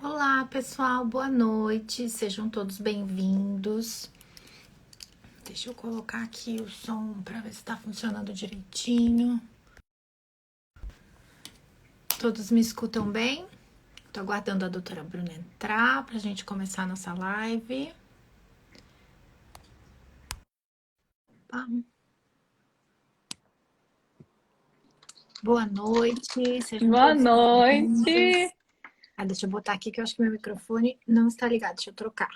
Olá, pessoal, boa noite, sejam todos bem-vindos. Deixa eu colocar aqui o som para ver se está funcionando direitinho. Todos me escutam bem? Tô aguardando a doutora Bruna entrar para a gente começar a nossa live. Boa noite, sejam Boa todos bem-vindos. noite. Deixa eu botar aqui que eu acho que meu microfone não está ligado, deixa eu trocar.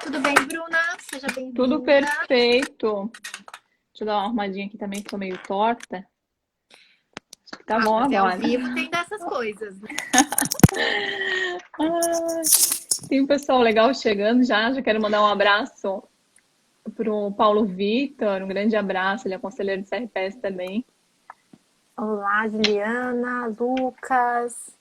Tudo bem, Bruna? Seja Tudo bem-vinda. perfeito. Deixa eu dar uma arrumadinha aqui também, que tô meio torta. Acho que tá bom Mas é ao agora. vivo, tem dessas coisas, né? Ai, tem um pessoal legal chegando já. Já quero mandar um abraço pro Paulo Vitor. Um grande abraço. Ele é conselheiro de CRPS também. Olá, Juliana, Lucas,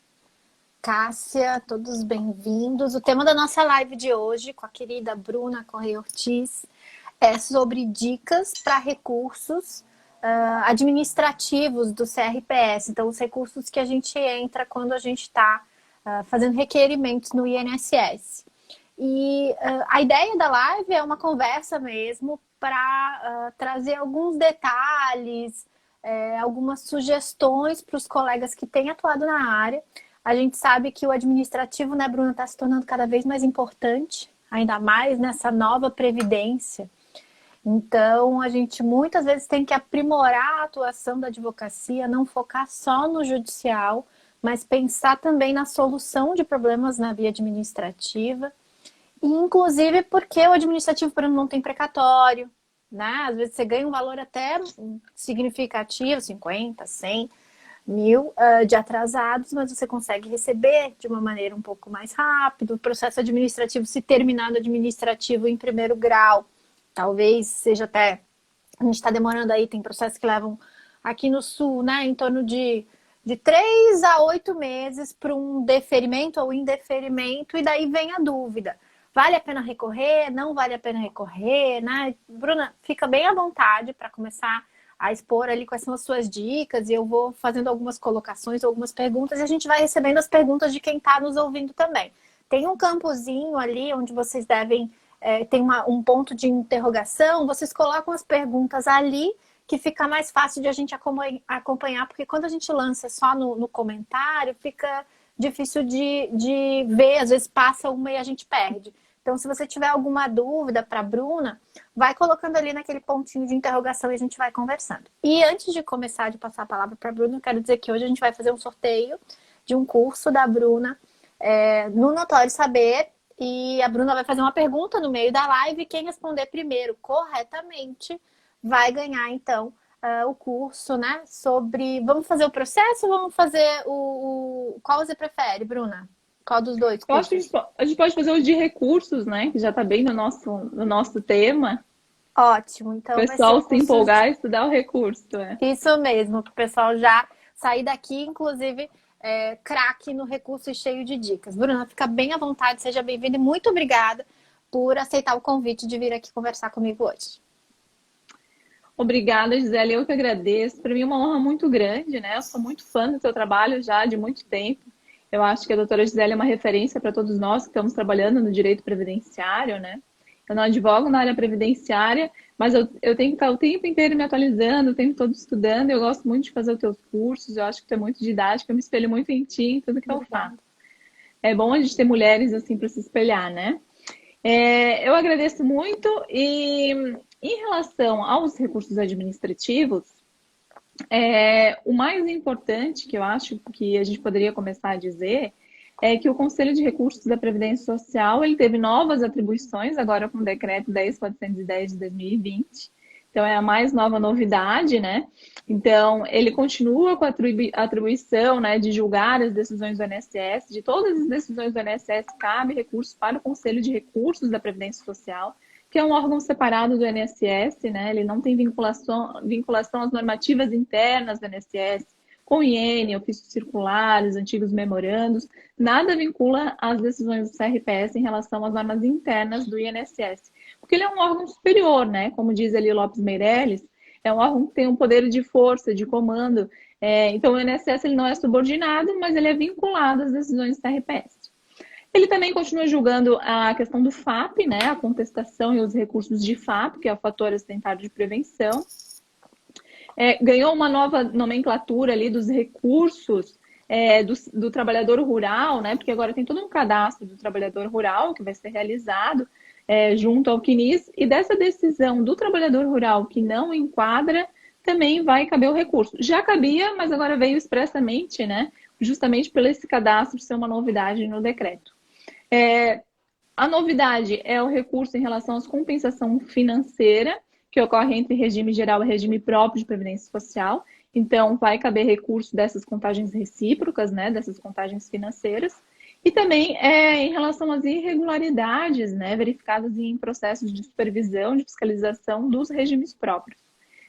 Cássia, todos bem-vindos. O tema da nossa live de hoje, com a querida Bruna Correia Ortiz, é sobre dicas para recursos administrativos do CRPS. Então, os recursos que a gente entra quando a gente está fazendo requerimentos no INSS. E a ideia da live é uma conversa mesmo para trazer alguns detalhes, algumas sugestões para os colegas que têm atuado na área. A gente sabe que o administrativo, né, Bruna, está se tornando cada vez mais importante, ainda mais nessa nova previdência. Então, a gente muitas vezes tem que aprimorar a atuação da advocacia, não focar só no judicial, mas pensar também na solução de problemas na via administrativa. E, inclusive, porque o administrativo, por exemplo, não tem precatório, né? Às vezes você ganha um valor até significativo, 50, 100 mil de atrasados, mas você consegue receber de uma maneira um pouco mais rápida. O processo administrativo, se terminar no administrativo em primeiro grau, talvez seja até... A gente está demorando aí, tem processos que levam aqui no Sul, né, em torno de 3 a 8 meses para um deferimento ou indeferimento, e daí vem a dúvida. Vale a pena recorrer? Não vale a pena recorrer? Né? Bruna, fica bem à vontade para começar a expor ali quais são as suas dicas, e eu vou fazendo algumas colocações, algumas perguntas, e a gente vai recebendo as perguntas de quem está nos ouvindo também. Tem um campozinho ali onde vocês devem, tem um ponto de interrogação, vocês colocam as perguntas ali, que fica mais fácil de a gente acompanhar, porque quando a gente lança só no comentário, fica difícil de ver, às vezes passa uma e a gente perde. Então, se você tiver alguma dúvida para a Bruna, vai colocando ali naquele pontinho de interrogação e a gente vai conversando. E antes de começar de passar a palavra para a Bruna, eu quero dizer que hoje a gente vai fazer um sorteio de um curso da Bruna no Notório Saber, e a Bruna vai fazer uma pergunta no meio da live e quem responder primeiro corretamente vai ganhar, então, o curso, né? Sobre... Vamos fazer o processo ou vamos fazer Qual você prefere, Bruna? Qual dos dois Eu acho que cursos? a gente pode fazer o de recursos, né? Que já tá bem no nosso tema. Ótimo, O então vai ser pessoal o se curso... empolgar e estudar o recurso. Isso mesmo, para o pessoal já sair daqui, inclusive, craque no recurso e cheio de dicas. Bruna, fica bem à vontade, seja bem-vinda e muito obrigada por aceitar o convite de vir aqui conversar comigo hoje. Obrigada, Gisele. Eu que agradeço. Para mim é uma honra muito grande, né? Eu sou muito fã do seu trabalho já de muito tempo. Eu acho que a doutora Gisele é uma referência para todos nós que estamos trabalhando no direito previdenciário, né? Eu não advogo na área previdenciária, mas eu tenho que estar o tempo inteiro me atualizando, o tempo todo estudando. Eu gosto muito de fazer os teus cursos, eu acho que tu é muito didática, eu me espelho muito em ti, em tudo que eu faço. Obrigada. É bom a gente ter mulheres assim para se espelhar, né? Eu agradeço muito e em relação aos recursos administrativos, o mais importante que eu acho que a gente poderia começar a dizer é que o Conselho de Recursos da Previdência Social ele teve novas atribuições agora com o decreto 10.410 de 2020. Então, é a mais nova novidade, né? Então, ele continua com a atribuição, né, de julgar as decisões do INSS. De todas as decisões do INSS, cabe recurso para o Conselho de Recursos da Previdência Social, que é um órgão separado do INSS, né? Ele não tem vinculação às normativas internas do INSS, com o IN, ofícios circulares, antigos memorandos, nada vincula as decisões do CRPS em relação às normas internas do INSS, porque ele é um órgão superior, né? Como diz ali Lopes Meirelles, é um órgão que tem um poder de força, de comando. Então, o INSS ele não é subordinado, mas ele é vinculado às decisões do CRPS. Ele também continua julgando a questão do FAP, né, a contestação e os recursos de FAP, que é o fator acidentário de prevenção. Ganhou uma nova nomenclatura ali dos recursos do trabalhador rural, né, porque agora tem todo um cadastro do trabalhador rural que vai ser realizado junto ao CNIS, e dessa decisão do trabalhador rural que não enquadra, também vai caber o recurso. Já cabia, mas agora veio expressamente, né, justamente pelo esse cadastro ser uma novidade no decreto. A novidade é o recurso em relação à compensação financeira, que ocorre entre regime geral e regime próprio de previdência social. Então, vai caber recurso dessas contagens recíprocas, né, dessas contagens financeiras. E também em relação às irregularidades, né, verificadas em processos de supervisão, de fiscalização dos regimes próprios.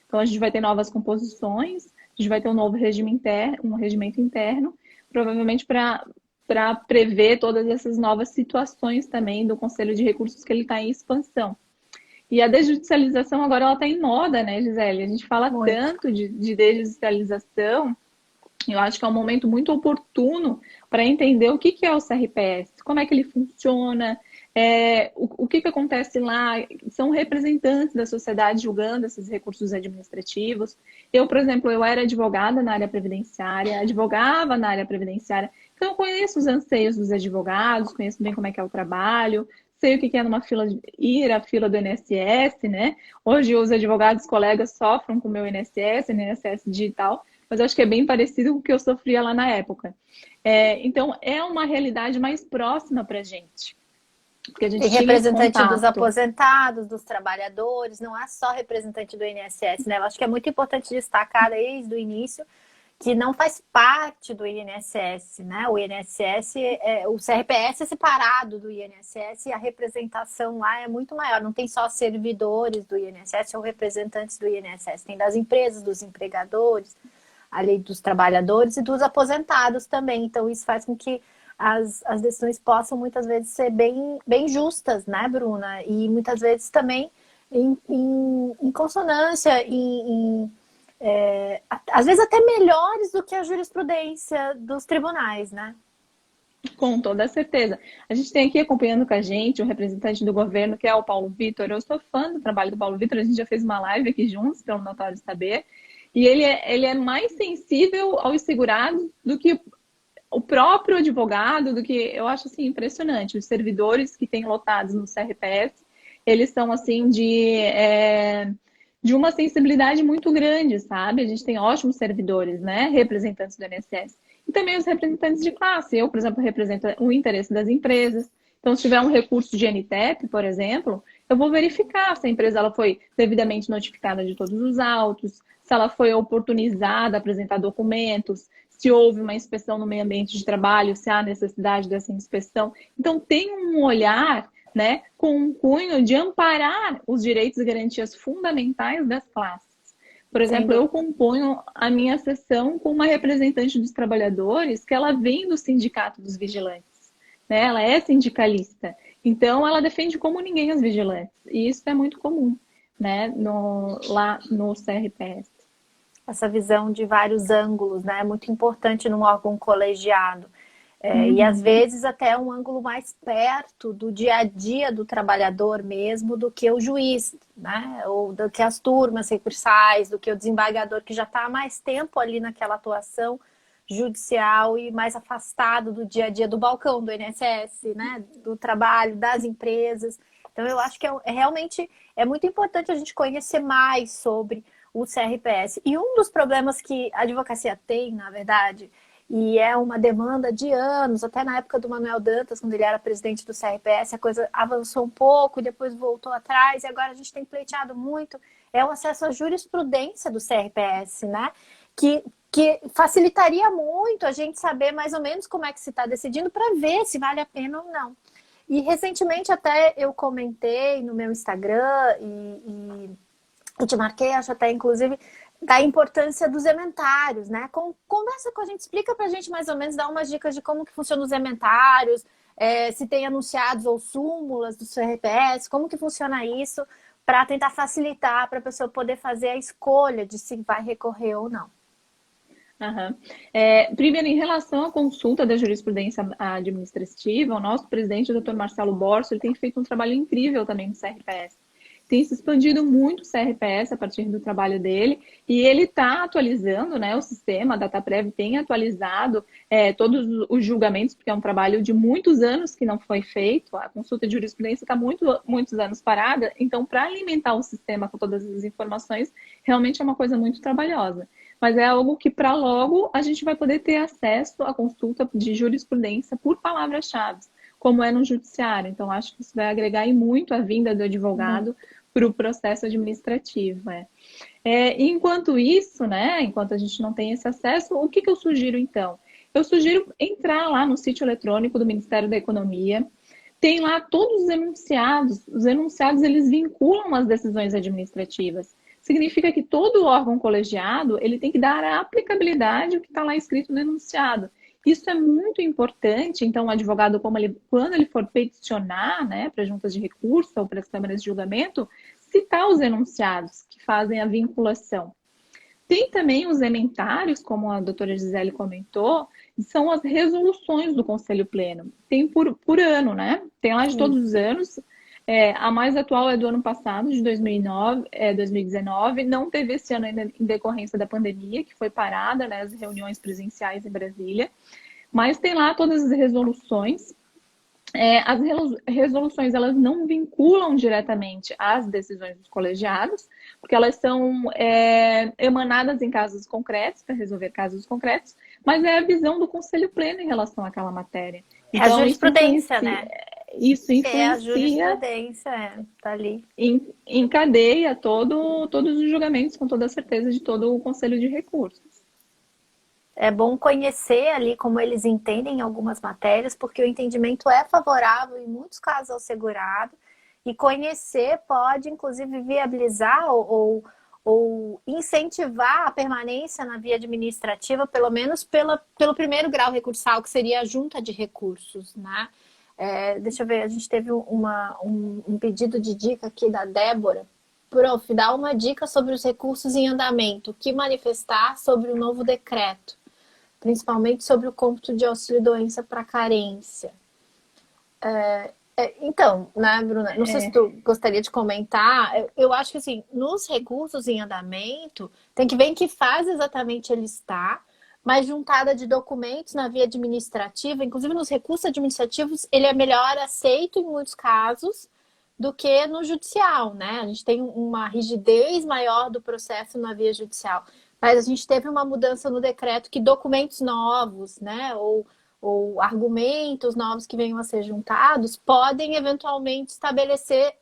Então, a gente vai ter novas composições, a gente vai ter um novo regime interno, um regimento interno, provavelmente para prever todas essas novas situações também do Conselho de Recursos, que ele está em expansão. E a desjudicialização agora ela está em moda, né, Gisele? A gente fala Muito. tanto de desjudicialização, eu acho que é um momento muito oportuno para entender o que é o CRPS, como é que ele funciona, o que acontece lá. São representantes da sociedade julgando esses recursos administrativos. Eu, por exemplo, eu era advogada na área previdenciária, advogava na área previdenciária, então eu conheço os anseios dos advogados, conheço bem como é que é o trabalho, sei o que é numa fila, ir à fila do INSS, né? Hoje os advogados colegas sofrem com o meu INSS digital, mas eu acho que é bem parecido com o que eu sofria lá na época. Então, é uma realidade mais próxima para a gente, porque a E gente tinha esse representante dos contato. aposentados, dos trabalhadores, não é só representante do INSS, né? Eu acho que é muito importante destacar desde o início que não faz parte do INSS, né? O INSS, o CRPS é separado do INSS e a representação lá é muito maior. Não tem só servidores do INSS ou representantes do INSS, tem das empresas, dos empregadores, a lei dos trabalhadores e dos aposentados também. Então, isso faz com que as decisões possam muitas vezes ser bem justas, né, Bruna? E muitas vezes também em consonância, às vezes até melhores do que a jurisprudência dos tribunais, né? Com toda certeza. A gente tem aqui acompanhando com a gente o representante do governo, que é o Paulo Vitor. Eu sou fã do trabalho do Paulo Vitor, a gente já fez uma live aqui juntos, pelo Notório Saber. E ele é mais sensível aos segurados do que o próprio advogado, do que eu acho assim impressionante. Os servidores que têm lotados no CRPS, eles são assim de uma sensibilidade muito grande, sabe? A gente tem ótimos servidores, né? Representantes do INSS. E também os representantes de classe. Eu, por exemplo, represento o interesse das empresas. Então, se tiver um recurso de NTEP, por exemplo, eu vou verificar se a empresa ela foi devidamente notificada de todos os autos, se ela foi oportunizada a apresentar documentos, se houve uma inspeção no meio ambiente de trabalho, se há necessidade dessa inspeção. Então, tem um olhar, né, com um cunho de amparar os direitos e garantias fundamentais das classes. Por exemplo, eu componho a minha sessão com uma representante dos trabalhadores que ela vem do Sindicato dos Vigilantes, né? Ela é sindicalista. Então, ela defende como ninguém os vigilantes. E isso é muito comum, né, lá no CRPS. Essa visão de vários ângulos, né? É muito importante num órgão colegiado. E às vezes até um ângulo mais perto do dia a dia do trabalhador mesmo do que o juiz, né? Ou do que as turmas recursais, do que o desembargador que já está há mais tempo ali naquela atuação judicial e mais afastado do dia a dia do balcão do INSS, né? Do trabalho, das empresas. Então eu acho que realmente é muito importante a gente conhecer mais sobre o CRPS. E um dos problemas que a advocacia tem, na verdade, e é uma demanda de anos, até na época do Manuel Dantas, quando ele era presidente do CRPS, a coisa avançou um pouco, depois voltou atrás, e agora a gente tem pleiteado muito, é o acesso à jurisprudência do CRPS, né? Que facilitaria muito a gente saber mais ou menos como é que se está decidindo para ver se vale a pena ou não. E recentemente até eu comentei no meu Instagram e te marquei, acho até inclusive, da importância dos ementários, né? Conversa com a gente, explica pra gente mais ou menos, dá umas dicas de como que funcionam os ementários, se tem anunciados ou súmulas do CRPS, como que funciona isso, para tentar facilitar para a pessoa poder fazer a escolha de se vai recorrer ou não. Aham. Primeiro, em relação à consulta da jurisprudência administrativa, o nosso presidente, o Dr. Marcelo Borso, ele tem feito um trabalho incrível também no CRPS. Tem se expandido muito o CRPS a partir do trabalho dele, e ele está atualizando, né, o sistema, a Dataprev tem atualizado todos os julgamentos, porque é um trabalho de muitos anos que não foi feito, a consulta de jurisprudência está muitos anos parada, então para alimentar o sistema com todas as informações, realmente é uma coisa muito trabalhosa. Mas é algo que para logo a gente vai poder ter acesso à consulta de jurisprudência por palavras-chave, como é no judiciário. Então, acho que isso vai agregar muito a vinda do advogado para o processo administrativo. Enquanto isso, né, enquanto a gente não tem esse acesso, o que eu sugiro então? Eu sugiro entrar lá no sítio eletrônico do Ministério da Economia, tem lá todos os enunciados eles vinculam as decisões administrativas. Significa que todo órgão colegiado ele tem que dar a aplicabilidade ao que está lá escrito no enunciado. Isso é muito importante, então o advogado, quando ele for peticionar, né, para juntas de recurso ou para as câmaras de julgamento, citar os enunciados que fazem a vinculação. Tem também os ementários, como a doutora Gisele comentou, são as resoluções do Conselho Pleno. Tem por ano, né? Tem lá de todos os anos. A mais atual é do ano passado, de 2019. Não teve esse ano ainda em decorrência da pandemia, que foi parada, né, as reuniões presenciais em Brasília. Mas tem lá todas as resoluções. As resoluções elas não vinculam diretamente às decisões dos colegiados, porque elas são emanadas em casos concretos, para resolver casos concretos, mas é a visão do Conselho Pleno em relação àquela matéria. Então, a jurisprudência, né? Isso influencia. A jurisprudência, tá ali. Encadeia todos os julgamentos, com toda a certeza, de todo o Conselho de Recursos. É bom conhecer ali como eles entendem algumas matérias, porque o entendimento é favorável em muitos casos ao segurado, e conhecer pode, inclusive, viabilizar ou incentivar a permanência na via administrativa, pelo menos pelo primeiro grau recursal, que seria a junta de recursos, né? Deixa eu ver, a gente teve um pedido de dica aqui da Débora. Prof, dá uma dica sobre os recursos em andamento, o que manifestar sobre o novo decreto, principalmente sobre o cômputo de auxílio-doença para carência. Então, né, Bruna, não sei se tu gostaria de comentar, eu acho que assim, nos recursos em andamento, tem que ver em que fase exatamente ele está, mas juntada de documentos na via administrativa, inclusive nos recursos administrativos, ele é melhor aceito em muitos casos do que no judicial, né? A gente tem uma rigidez maior do processo na via judicial. Mas a gente teve uma mudança no decreto que documentos novos, né, ou argumentos novos que venham a ser juntados, podem eventualmente estabelecer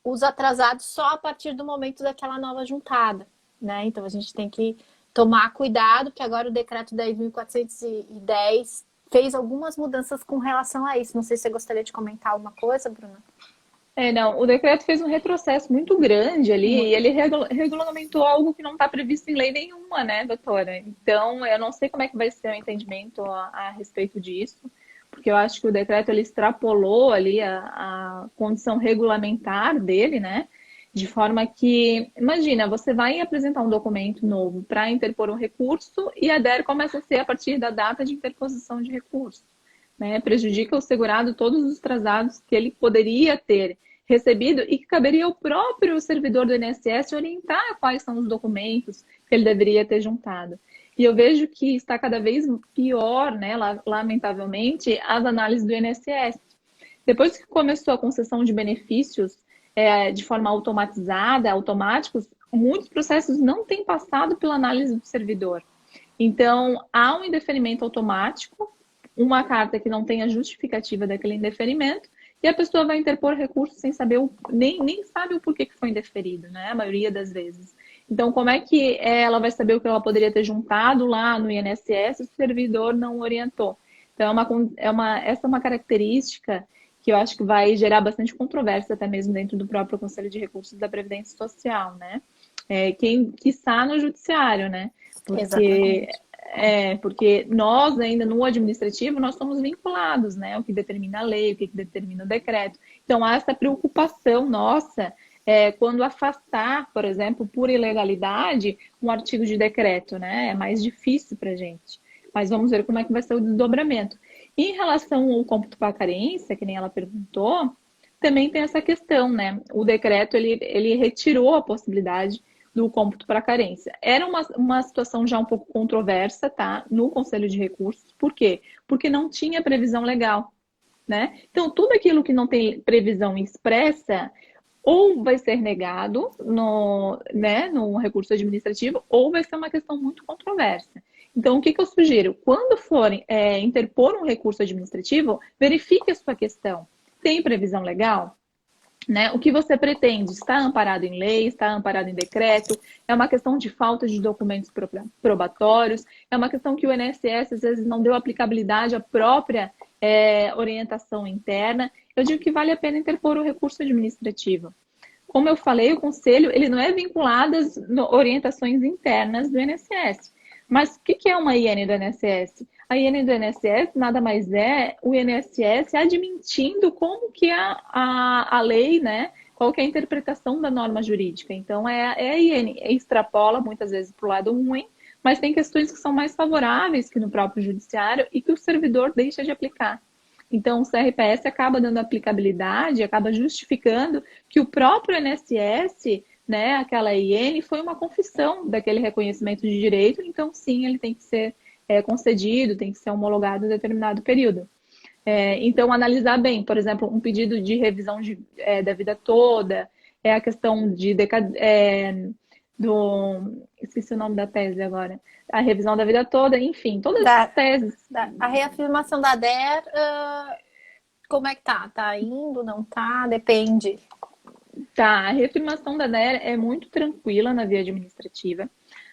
os atrasados só a partir do momento daquela nova juntada, né? Então a gente tem que tomar cuidado, porque agora o decreto 10.410 fez algumas mudanças com relação a isso. Não sei se você gostaria de comentar alguma coisa, Bruna. Não, o decreto fez um retrocesso muito grande ali e ele regulamentou algo que não está previsto em lei nenhuma, né, doutora? Então, eu não sei como é que vai ser o entendimento a respeito disso, porque eu acho que o decreto ele extrapolou ali a condição regulamentar dele, né? De forma que, imagina, você vai apresentar um documento novo para interpor um recurso e a DER começa a ser a partir da data de interposição de recurso. Né, prejudica o segurado todos os atrasados que ele poderia ter recebido e que caberia ao próprio servidor do INSS orientar quais são os documentos que ele deveria ter juntado. E eu vejo que está cada vez pior, né, lamentavelmente, as análises do INSS. Depois que começou a concessão de benefícios de forma automatizada, automáticos, muitos processos não têm passado pela análise do servidor. Então, há um indeferimento automático, uma carta que não tenha justificativa daquele indeferimento, e a pessoa vai interpor recurso sem saber, nem sabe o porquê que foi indeferido, né? A maioria das vezes. Então, como é que ela vai saber o que ela poderia ter juntado lá no INSS se o servidor não orientou? Então, essa é uma característica que eu acho que vai gerar bastante controvérsia até mesmo dentro do próprio Conselho de Recursos da Previdência Social, né? Que está no judiciário, né? Porque nós ainda no administrativo nós somos vinculados, né? O que determina a lei, o que determina o decreto. Então há essa preocupação nossa quando afastar, por exemplo, por ilegalidade, um artigo de decreto, né? É mais difícil para a gente. Mas vamos ver como é que vai ser o desdobramento. Em relação ao cômputo para carência, que nem ela perguntou, também tem essa questão, né? O decreto, ele retirou a possibilidade do cômputo para carência. Era uma situação já um pouco controversa, tá? No Conselho de Recursos. Por quê? Porque não tinha previsão legal, né? Então, tudo aquilo que não tem previsão expressa, ou vai ser negado no recurso administrativo, ou vai ser uma questão muito controversa. Então, o que eu sugiro? Quando forem interpor um recurso administrativo, verifique a sua questão. Tem previsão legal? Né? O que você pretende? Está amparado em lei? Está amparado em decreto? É uma questão de falta de documentos probatórios? É uma questão que o INSS às vezes não deu aplicabilidade à própria orientação interna? Eu digo que vale a pena interpor o recurso administrativo. Como eu falei, o conselho ele não é vinculado às orientações internas do INSS. Mas o que é uma IN do INSS? A IN do INSS nada mais é o INSS admitindo como que a lei, né? Qual que é a interpretação da norma jurídica. Então, a IN extrapola muitas vezes para o lado ruim, mas tem questões que são mais favoráveis que no próprio judiciário e que o servidor deixa de aplicar. Então, o CRPS acaba dando aplicabilidade, acaba justificando que o próprio INSS, né, aquela IN, foi uma confissão daquele reconhecimento de direito, então sim, ele tem que ser concedido, tem que ser homologado em determinado período. Então, analisar bem, por exemplo, um pedido de revisão da vida toda, a questão esqueci o nome da tese agora, a revisão da vida toda, enfim, todas as teses. A reafirmação da DER, como é que tá? Tá indo, não tá? Depende. Tá, a reafirmação da DER é muito tranquila na via administrativa.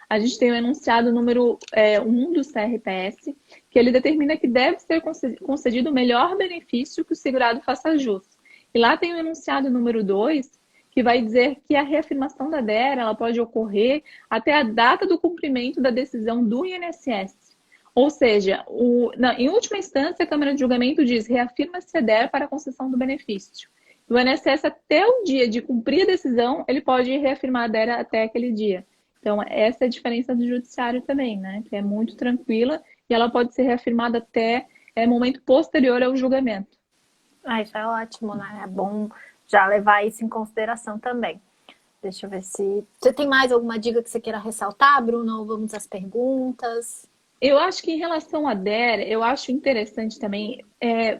A gente tem o enunciado número 1 do CRPS, que ele determina que deve ser concedido o melhor benefício que o segurado faça jus. E lá tem o enunciado número 2, que vai dizer que a reafirmação da DER ela pode ocorrer até a data do cumprimento da decisão do INSS. Ou seja, em última instância, a Câmara de Julgamento diz reafirma-se a DER para a concessão do benefício. O INSS, até o dia de cumprir a decisão, ele pode reafirmar a DER até aquele dia. Então, essa é a diferença do judiciário também, né? Que é muito tranquila e ela pode ser reafirmada até momento posterior ao julgamento. Isso é ótimo, né? É bom já levar isso em consideração também. Deixa eu ver se... Você tem mais alguma dica que você queira ressaltar, Bruno? Ou vamos às perguntas? Eu acho que em relação à DER, eu acho interessante também,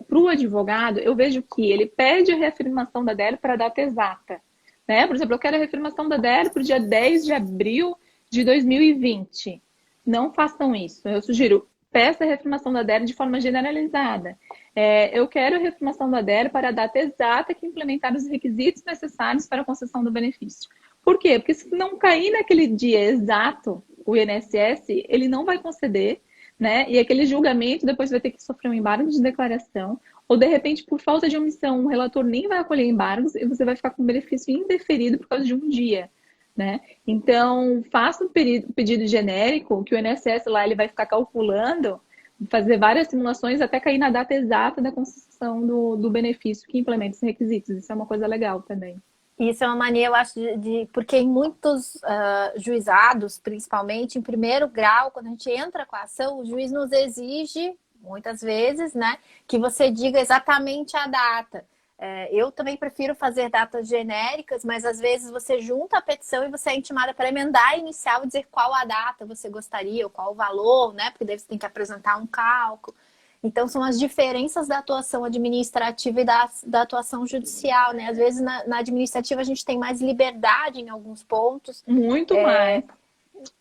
para o advogado, eu vejo que ele pede a reafirmação da DER para a data exata. Né? Por exemplo, eu quero a reafirmação da DER para o dia 10 de abril de 2020. Não façam isso. Eu sugiro, peça a reafirmação da DER de forma generalizada. Eu quero a reafirmação da DER para a data exata que implementar os requisitos necessários para a concessão do benefício. Por quê? Porque se não cair naquele dia exato, o INSS, ele não vai conceder, né? E aquele julgamento depois vai ter que sofrer um embargo de declaração, ou de repente, por falta de omissão, o relator nem vai acolher embargos e você vai ficar com benefício indeferido por causa de um dia, né? Então, faça um pedido genérico, que o INSS lá ele vai ficar calculando, fazer várias simulações até cair na data exata da concessão do benefício que implementa os requisitos. Isso é uma coisa legal também. Isso é uma mania, eu acho, porque em muitos juizados, principalmente em primeiro grau, quando a gente entra com a ação, o juiz nos exige, muitas vezes, né, que você diga exatamente a data. Eu também prefiro fazer datas genéricas, mas às vezes você junta a petição e você é intimada para emendar a inicial e dizer qual a data você gostaria, ou qual o valor, né, porque daí você tem que apresentar um cálculo. Então, são as diferenças da atuação administrativa e da atuação judicial, né? Às vezes, na administrativa, a gente tem mais liberdade em alguns pontos. Muito mais.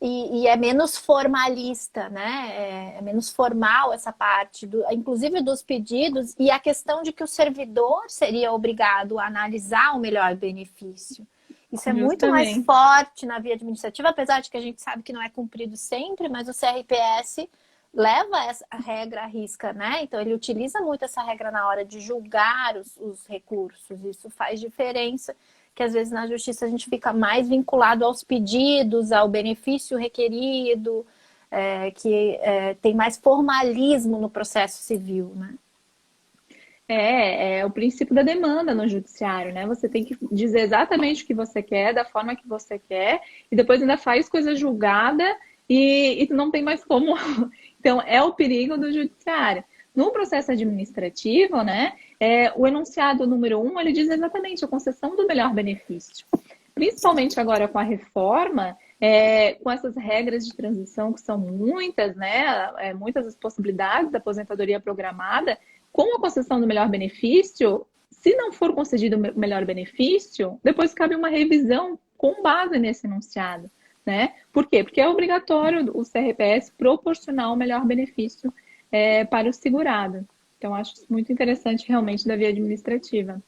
E é menos formalista, né? É menos formal essa parte, inclusive dos pedidos, e a questão de que o servidor seria obrigado a analisar o melhor benefício. Isso é muito mais forte na via administrativa, apesar de que a gente sabe que não é cumprido sempre, mas o CRPS leva essa regra à risca, né? Então, ele utiliza muito essa regra na hora de julgar os recursos. Isso faz diferença, que às vezes na justiça a gente fica mais vinculado aos pedidos, ao benefício requerido, tem mais formalismo no processo civil, né? É o princípio da demanda no judiciário, né? Você tem que dizer exatamente o que você quer, da forma que você quer, e depois ainda faz coisa julgada e não tem mais como. Então, é o perigo do judiciário. No processo administrativo, né, o enunciado número 1, ele diz exatamente a concessão do melhor benefício. Principalmente agora com a reforma, com essas regras de transição que são muitas, né, muitas as possibilidades da aposentadoria programada, com a concessão do melhor benefício, se não for concedido o melhor benefício, depois cabe uma revisão com base nesse enunciado, né? Por quê? Porque é obrigatório o CRPS proporcionar o melhor benefício para o segurado. Então, acho isso muito interessante realmente da via administrativa.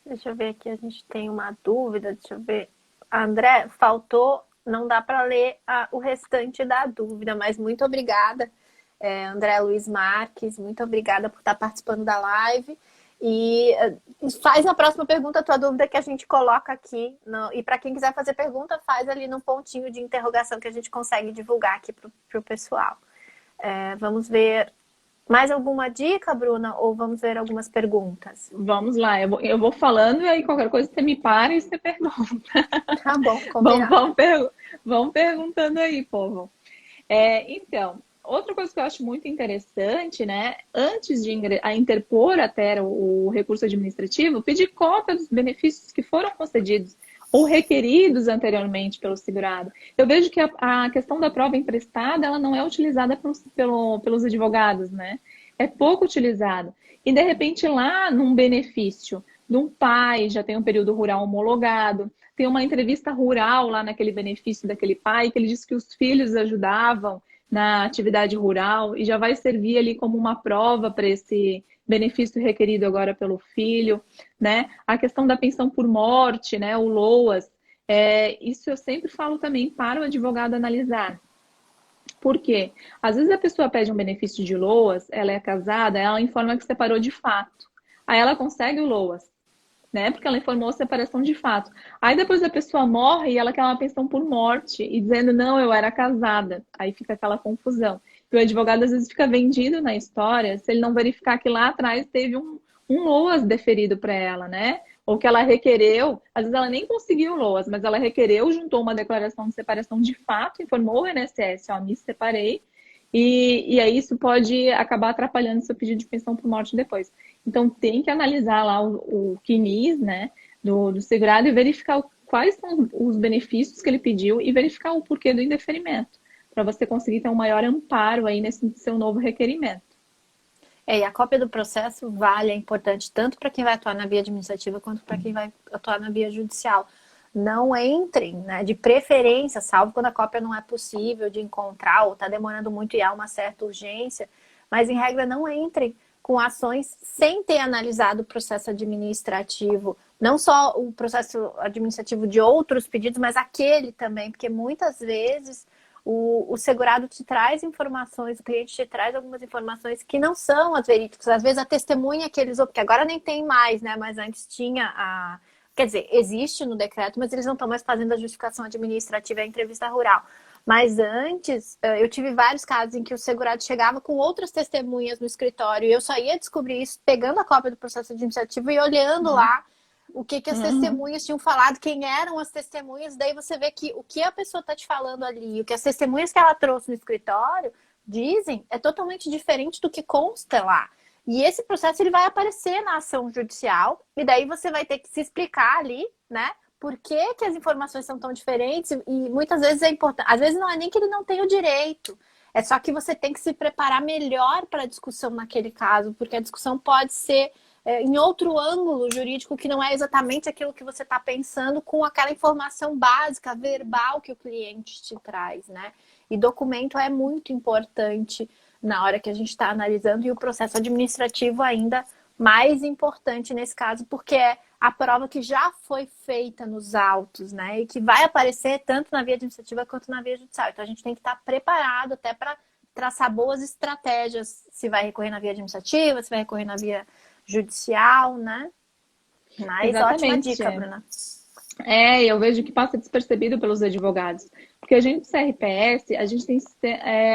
Deixa eu ver aqui, a gente tem uma dúvida, deixa eu ver. André, faltou, não dá para ler o restante da dúvida, mas muito obrigada. André Luiz Marques, muito obrigada por estar participando da live. E faz na próxima pergunta a tua dúvida que a gente coloca aqui. E para quem quiser fazer pergunta, faz ali no pontinho de interrogação que a gente consegue divulgar aqui para o pessoal. Vamos ver mais alguma dica, Bruna? Ou vamos ver algumas perguntas? Vamos lá, eu vou falando e aí qualquer coisa você me para e você pergunta. Tá bom, combinado. Vão perguntando aí, povo. Então, outra coisa que eu acho muito interessante, né? Antes de interpor até o recurso administrativo, pedir cópia dos benefícios que foram concedidos ou requeridos anteriormente pelo segurado. Eu vejo que a questão da prova emprestada, ela não é utilizada pelos advogados, né? É pouco utilizada. E, de repente, lá num benefício de um pai, já tem um período rural homologado, tem uma entrevista rural lá naquele benefício daquele pai, que ele diz que os filhos ajudavam na atividade rural e já vai servir ali como uma prova para esse benefício requerido agora pelo filho, né? A questão da pensão por morte, né? O LOAS, isso eu sempre falo também para o advogado analisar. Por quê? Às vezes a pessoa pede um benefício de LOAS, ela é casada, ela informa que separou de fato. Aí ela consegue o LOAS, né? Porque ela informou separação de fato. Aí depois a pessoa morre e ela quer uma pensão por morte e dizendo, não, eu era casada. Aí fica aquela confusão. E o advogado às vezes fica vendido na história se ele não verificar que lá atrás teve um LOAS deferido para ela, né? Ou que ela requereu, às vezes ela nem conseguiu o LOAS, mas ela requereu, juntou uma declaração de separação de fato, informou o INSS, ó, me separei, e aí isso pode acabar atrapalhando seu pedido de pensão por morte depois. Então tem que analisar lá o CNIS, né, do segurado e verificar quais são os benefícios que ele pediu e verificar o porquê do indeferimento, para você conseguir ter um maior amparo aí nesse seu novo requerimento. E a cópia do processo é importante tanto para quem vai atuar na via administrativa quanto para quem vai atuar na via judicial. Não entrem, né, de preferência, salvo quando a cópia não é possível de encontrar ou está demorando muito e há uma certa urgência, mas em regra não entrem com ações sem ter analisado o processo administrativo, não só o processo administrativo de outros pedidos, mas aquele também, porque muitas vezes o segurado te traz informações, o cliente te traz algumas informações que não são as verídicas. Às vezes a testemunha que eles usam, porque agora nem tem mais, né? Mas antes tinha Quer dizer, existe no decreto, mas eles não estão mais fazendo a justificação administrativa e a entrevista rural. Mas antes, eu tive vários casos em que o segurado chegava com outras testemunhas no escritório e eu só ia descobrir isso pegando a cópia do processo administrativo e olhando lá o que as testemunhas tinham falado, quem eram as testemunhas, daí você vê que o que a pessoa está te falando ali, o que as testemunhas que ela trouxe no escritório dizem é totalmente diferente do que consta lá. E esse processo ele vai aparecer na ação judicial e daí você vai ter que se explicar ali, né? Por que as informações são tão diferentes e muitas vezes é importante. Às vezes não é nem que ele não tem o direito, é só que você tem que se preparar melhor para a discussão naquele caso, porque a discussão pode ser em outro ângulo jurídico que não é exatamente aquilo que você está pensando com aquela informação básica, verbal que o cliente te traz, né? E documento é muito importante na hora que a gente está analisando e o processo administrativo ainda mais importante nesse caso, porque é a prova que já foi feita nos autos, né? E que vai aparecer tanto na via administrativa quanto na via judicial. Então a gente tem que estar preparado até para traçar boas estratégias, se vai recorrer na via administrativa, se vai recorrer na via judicial, né? Mas ótima dica, Bruna. Eu vejo que passa despercebido pelos advogados. Porque a gente do CRPS, a gente tem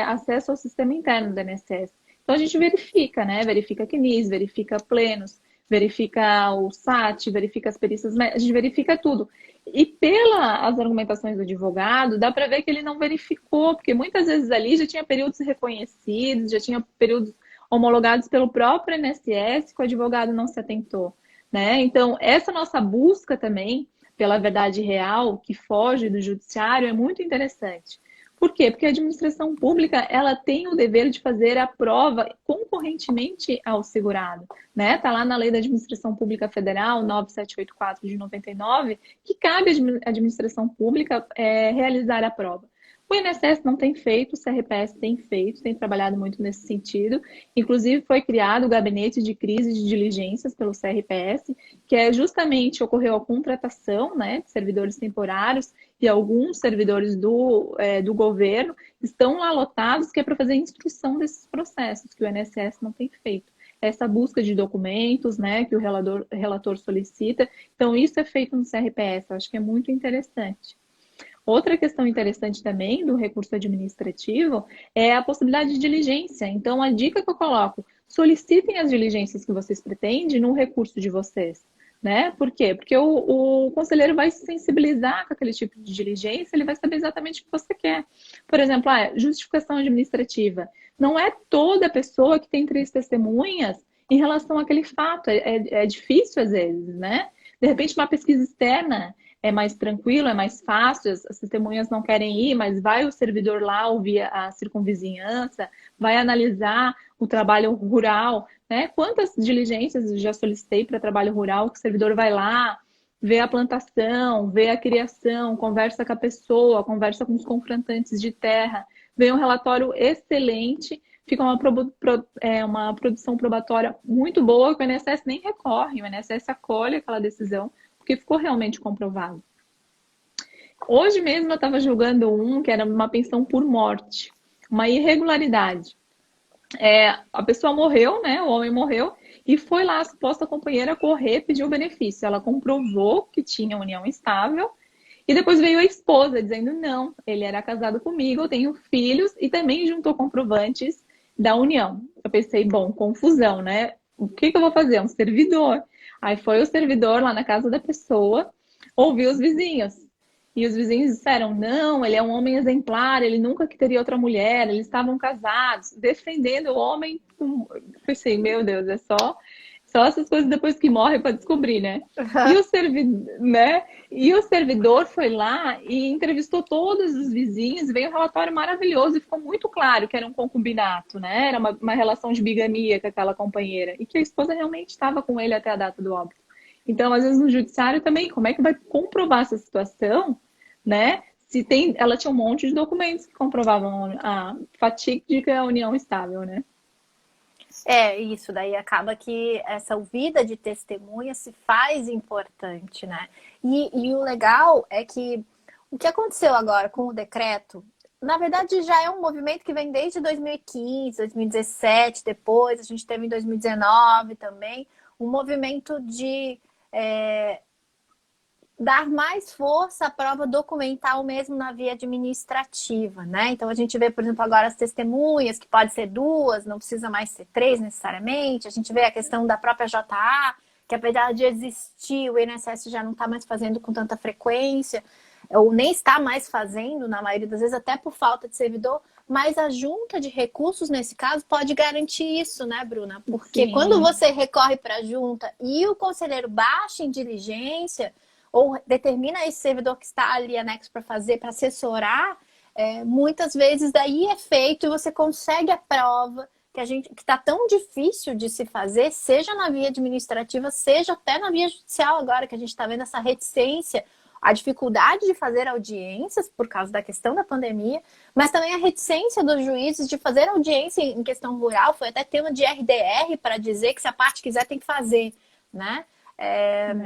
acesso ao sistema interno do INSS. Então a gente verifica, né? Verifica CNIS, verifica plenos, verifica o SAT, verifica as perícias, a gente verifica tudo. E pelas argumentações do advogado, dá para ver que ele não verificou, porque muitas vezes ali já tinha períodos reconhecidos, já tinha períodos homologados pelo próprio INSS que o advogado não se atentou, né? Então, essa nossa busca também pela verdade real, que foge do judiciário, é muito interessante. Por quê? Porque a administração pública, ela tem o dever de fazer a prova concorrentemente ao segurado, né? Tá lá na Lei da Administração Pública Federal, 9784 de 99, que cabe à administração pública realizar a prova. O INSS não tem feito, o CRPS tem feito, tem trabalhado muito nesse sentido. Inclusive, foi criado o Gabinete de Crise de Diligências pelo CRPS, que é justamente ocorreu a contratação, né, de servidores temporários e alguns servidores do governo estão lá lotados, que é para fazer a instrução desses processos, que o INSS não tem feito. Essa busca de documentos, né, que o relator solicita. Então, isso é feito no CRPS, eu acho que é muito interessante. Outra questão interessante também do recurso administrativo é a possibilidade de diligência. Então, a dica que eu coloco, solicitem as diligências que vocês pretendem no recurso de vocês, né? Por quê? Porque o conselheiro vai se sensibilizar com aquele tipo de diligência, ele vai saber exatamente o que você quer. Por exemplo, justificação administrativa. Não é toda pessoa que tem 3 testemunhas em relação àquele fato. É difícil às vezes, né? De repente, uma pesquisa externa é mais tranquilo, é mais fácil, as testemunhas não querem ir, mas vai o servidor lá ouvir a circunvizinhança, vai analisar o trabalho rural, né? Quantas diligências eu já solicitei para trabalho rural que o servidor vai lá, vê a plantação, vê a criação, conversa com a pessoa, conversa com os confrontantes de terra, vê um relatório excelente, fica uma produção probatória muito boa, que o INSS nem recorre, o INSS acolhe aquela decisão, porque ficou realmente comprovado. Hoje mesmo eu estava julgando um que era uma pensão por morte, uma irregularidade. A pessoa morreu, né? O homem morreu, e foi lá a suposta companheira correr, pedir o benefício. Ela comprovou que tinha união estável, e depois veio a esposa dizendo, não, ele era casado comigo, eu tenho filhos, e também juntou comprovantes da união. Eu pensei, bom, confusão, né? O que eu vou fazer? Um servidor. Aí foi o servidor lá na casa da pessoa, ouviu os vizinhos. E os vizinhos disseram, não, ele é um homem exemplar, ele nunca teria outra mulher, eles estavam casados, defendendo o homem. Pensei, meu Deus, só essas coisas depois que morre para descobrir, né? E o servidor foi lá e entrevistou todos os vizinhos, veio um relatório maravilhoso e ficou muito claro que era um concubinato, né? Era uma relação de bigamia com aquela companheira e que a esposa realmente estava com ele até a data do óbito. Então, às vezes no judiciário também, como é que vai comprovar essa situação, né? Ela tinha um monte de documentos que comprovavam a fatídica união estável, né? Isso daí acaba que essa ouvida de testemunha se faz importante, né? E o legal é que o que aconteceu agora com o decreto, na verdade já é um movimento que vem desde 2015, 2017, depois a gente teve em 2019 também, um movimento de dar mais força à prova documental mesmo na via administrativa, né? Então a gente vê, por exemplo, agora as testemunhas, que pode ser 2, não precisa mais ser 3 necessariamente. A gente vê a questão da própria JA, que apesar de existir, o INSS já não está mais fazendo com tanta frequência, ou nem está mais fazendo, na maioria das vezes, até por falta de servidor, mas a junta de recursos, nesse caso, pode garantir isso, né, Bruna? Porque quando você recorre para a junta e o conselheiro baixa em diligência, ou determina esse servidor que está ali anexo para fazer, para assessorar, muitas vezes daí é feito e você consegue a prova que está tão difícil de se fazer, seja na via administrativa, seja até na via judicial agora, que a gente está vendo essa reticência, a dificuldade de fazer audiências por causa da questão da pandemia, mas também a reticência dos juízes de fazer audiência em questão rural, foi até tema de RDR para dizer que se a parte quiser tem que fazer, né?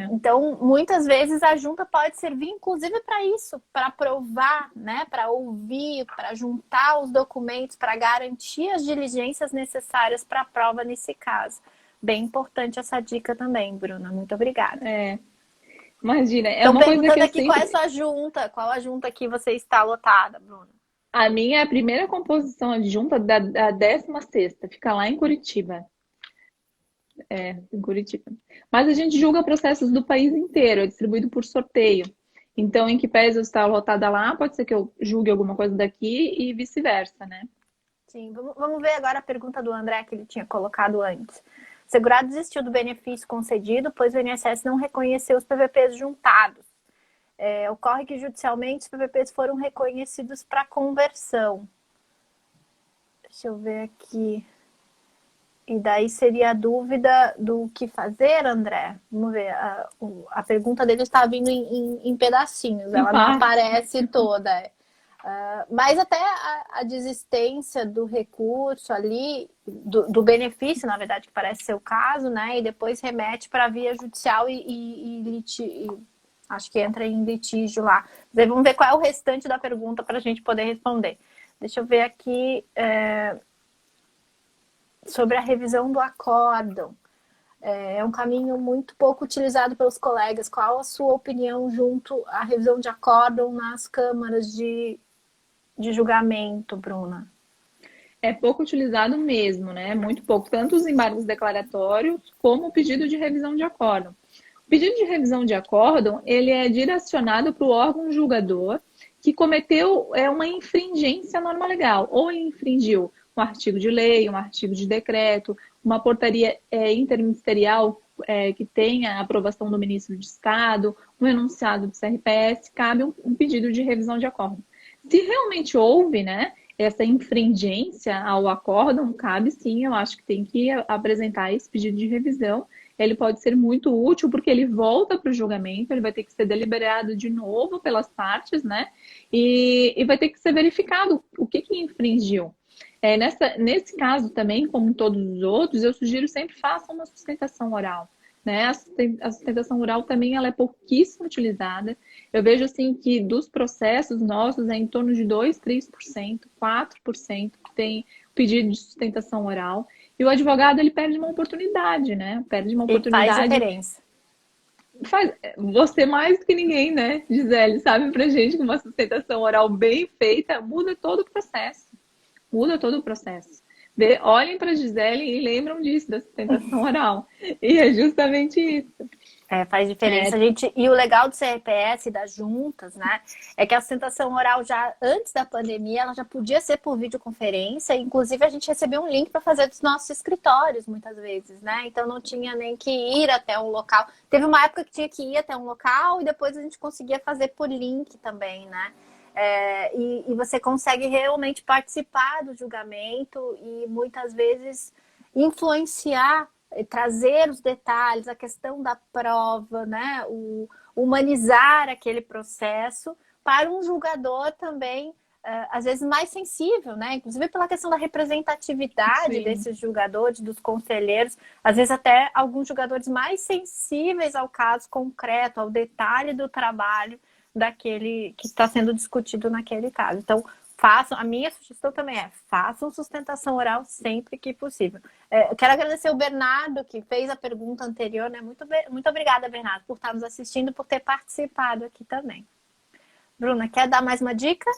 Então, muitas vezes a junta pode servir, inclusive, para isso, para provar, né, para ouvir, para juntar os documentos, para garantir as diligências necessárias para a prova nesse caso. Bem importante essa dica também, Bruna. Muito obrigada. Imagina, uma coisa que aqui, qual é a sua junta? Qual a junta que você está lotada, Bruna? A minha é a primeira composição adjunta da 16ª, fica lá em Curitiba. Em Curitiba. Mas a gente julga processos do país inteiro, é distribuído por sorteio. Então, em que pese eu estar lotada lá, pode ser que eu julgue alguma coisa daqui e vice-versa, né? Sim, vamos ver agora a pergunta do André que ele tinha colocado antes. O segurado desistiu do benefício concedido, pois o INSS não reconheceu os PVPs juntados. Ocorre que judicialmente os PVPs foram reconhecidos para conversão. Deixa eu ver aqui. E daí seria a dúvida do que fazer, André? Vamos ver. A pergunta dele está vindo em pedacinhos, ela não aparece toda. Mas até a desistência do recurso ali, do benefício, na verdade, que parece ser o caso, né? E depois remete para a via judicial e acho que entra em litígio lá. Mas aí vamos ver qual é o restante da pergunta para a gente poder responder. Deixa eu ver aqui sobre a revisão do acórdão. É um caminho muito pouco utilizado pelos colegas. Qual a sua opinião junto à revisão de acórdão nas câmaras de julgamento, Bruna? É pouco utilizado mesmo, né? Muito pouco. Tanto os embargos declaratórios como o pedido de revisão de acórdão. O pedido de revisão de acórdão, ele é direcionado para o órgão julgador que cometeu uma infringência à norma legal, ou infringiu um artigo de lei, um artigo de decreto, uma portaria interministerial que tenha a aprovação do ministro de Estado, um enunciado do CRPS, cabe um pedido de revisão de acórdão. Se realmente houve, né, essa infringência ao acórdão, cabe sim, eu acho que tem que apresentar esse pedido de revisão. Ele pode ser muito útil porque ele volta para o julgamento, ele vai ter que ser deliberado de novo pelas partes, né? E vai ter que ser verificado o que infringiu. Nesse caso também, como todos os outros, eu sugiro sempre façam uma sustentação oral. Né? A sustentação oral também ela é pouquíssimo utilizada. Eu vejo assim que dos processos nossos é em torno de 2%, 3%, 4% que tem pedido de sustentação oral. E o advogado ele perde uma oportunidade, né? Perde uma oportunidade. E faz diferença. Você mais do que ninguém, né, Gisele, sabe pra gente que uma sustentação oral bem feita muda todo o processo. Muda todo o processo. Olhem para a Gisele e lembram disso, da sustentação oral. E é justamente isso. Faz diferença, gente. E o legal do CRPS e das juntas, né, é que a sustentação oral já antes da pandemia, ela já podia ser por videoconferência. Inclusive, a gente recebeu um link para fazer dos nossos escritórios, muitas vezes, né? Então, não tinha nem que ir até um local. Teve uma época que tinha que ir até um local e depois a gente conseguia fazer por link também, né? E você consegue realmente participar do julgamento e muitas vezes influenciar, trazer os detalhes, a questão da prova, né? Humanizar aquele processo para um julgador também, às vezes mais sensível, né? Inclusive pela questão da representatividade Sim. desses julgadores, dos conselheiros, às vezes até alguns julgadores mais sensíveis ao caso concreto, ao detalhe do trabalho daquele que está sendo discutido naquele caso. Então, a minha sugestão também façam sustentação oral sempre que possível. Eu quero agradecer o Bernardo, que fez a pergunta anterior, né? Muito obrigada, Bernardo, por estar nos assistindo, por ter participado aqui também. Bruna, quer dar mais uma dica?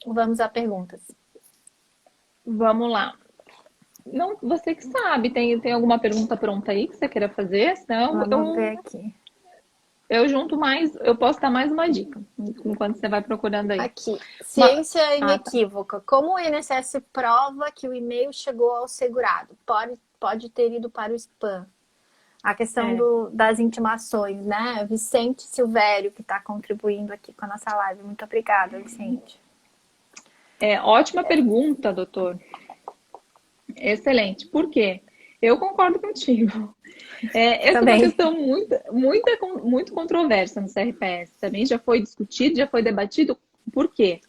Vamos a perguntas. Vamos lá. Não, você que sabe, tem alguma pergunta pronta aí que você queira fazer? Senão, Vamos ver aqui. Eu posso dar mais uma dica, enquanto você vai procurando aí. Aqui, ciência inequívoca. Tá. Como o INSS prova que o e-mail chegou ao segurado? Pode ter ido para o spam. A questão das intimações, né? Vicente Silvério, que está contribuindo aqui com a nossa live. Muito obrigada, Vicente. Ótima pergunta, doutor. Excelente. Por quê? Eu concordo contigo. Essa também. É uma questão muito controversa no CRPS. Também já foi discutido, já foi debatido. Por quê?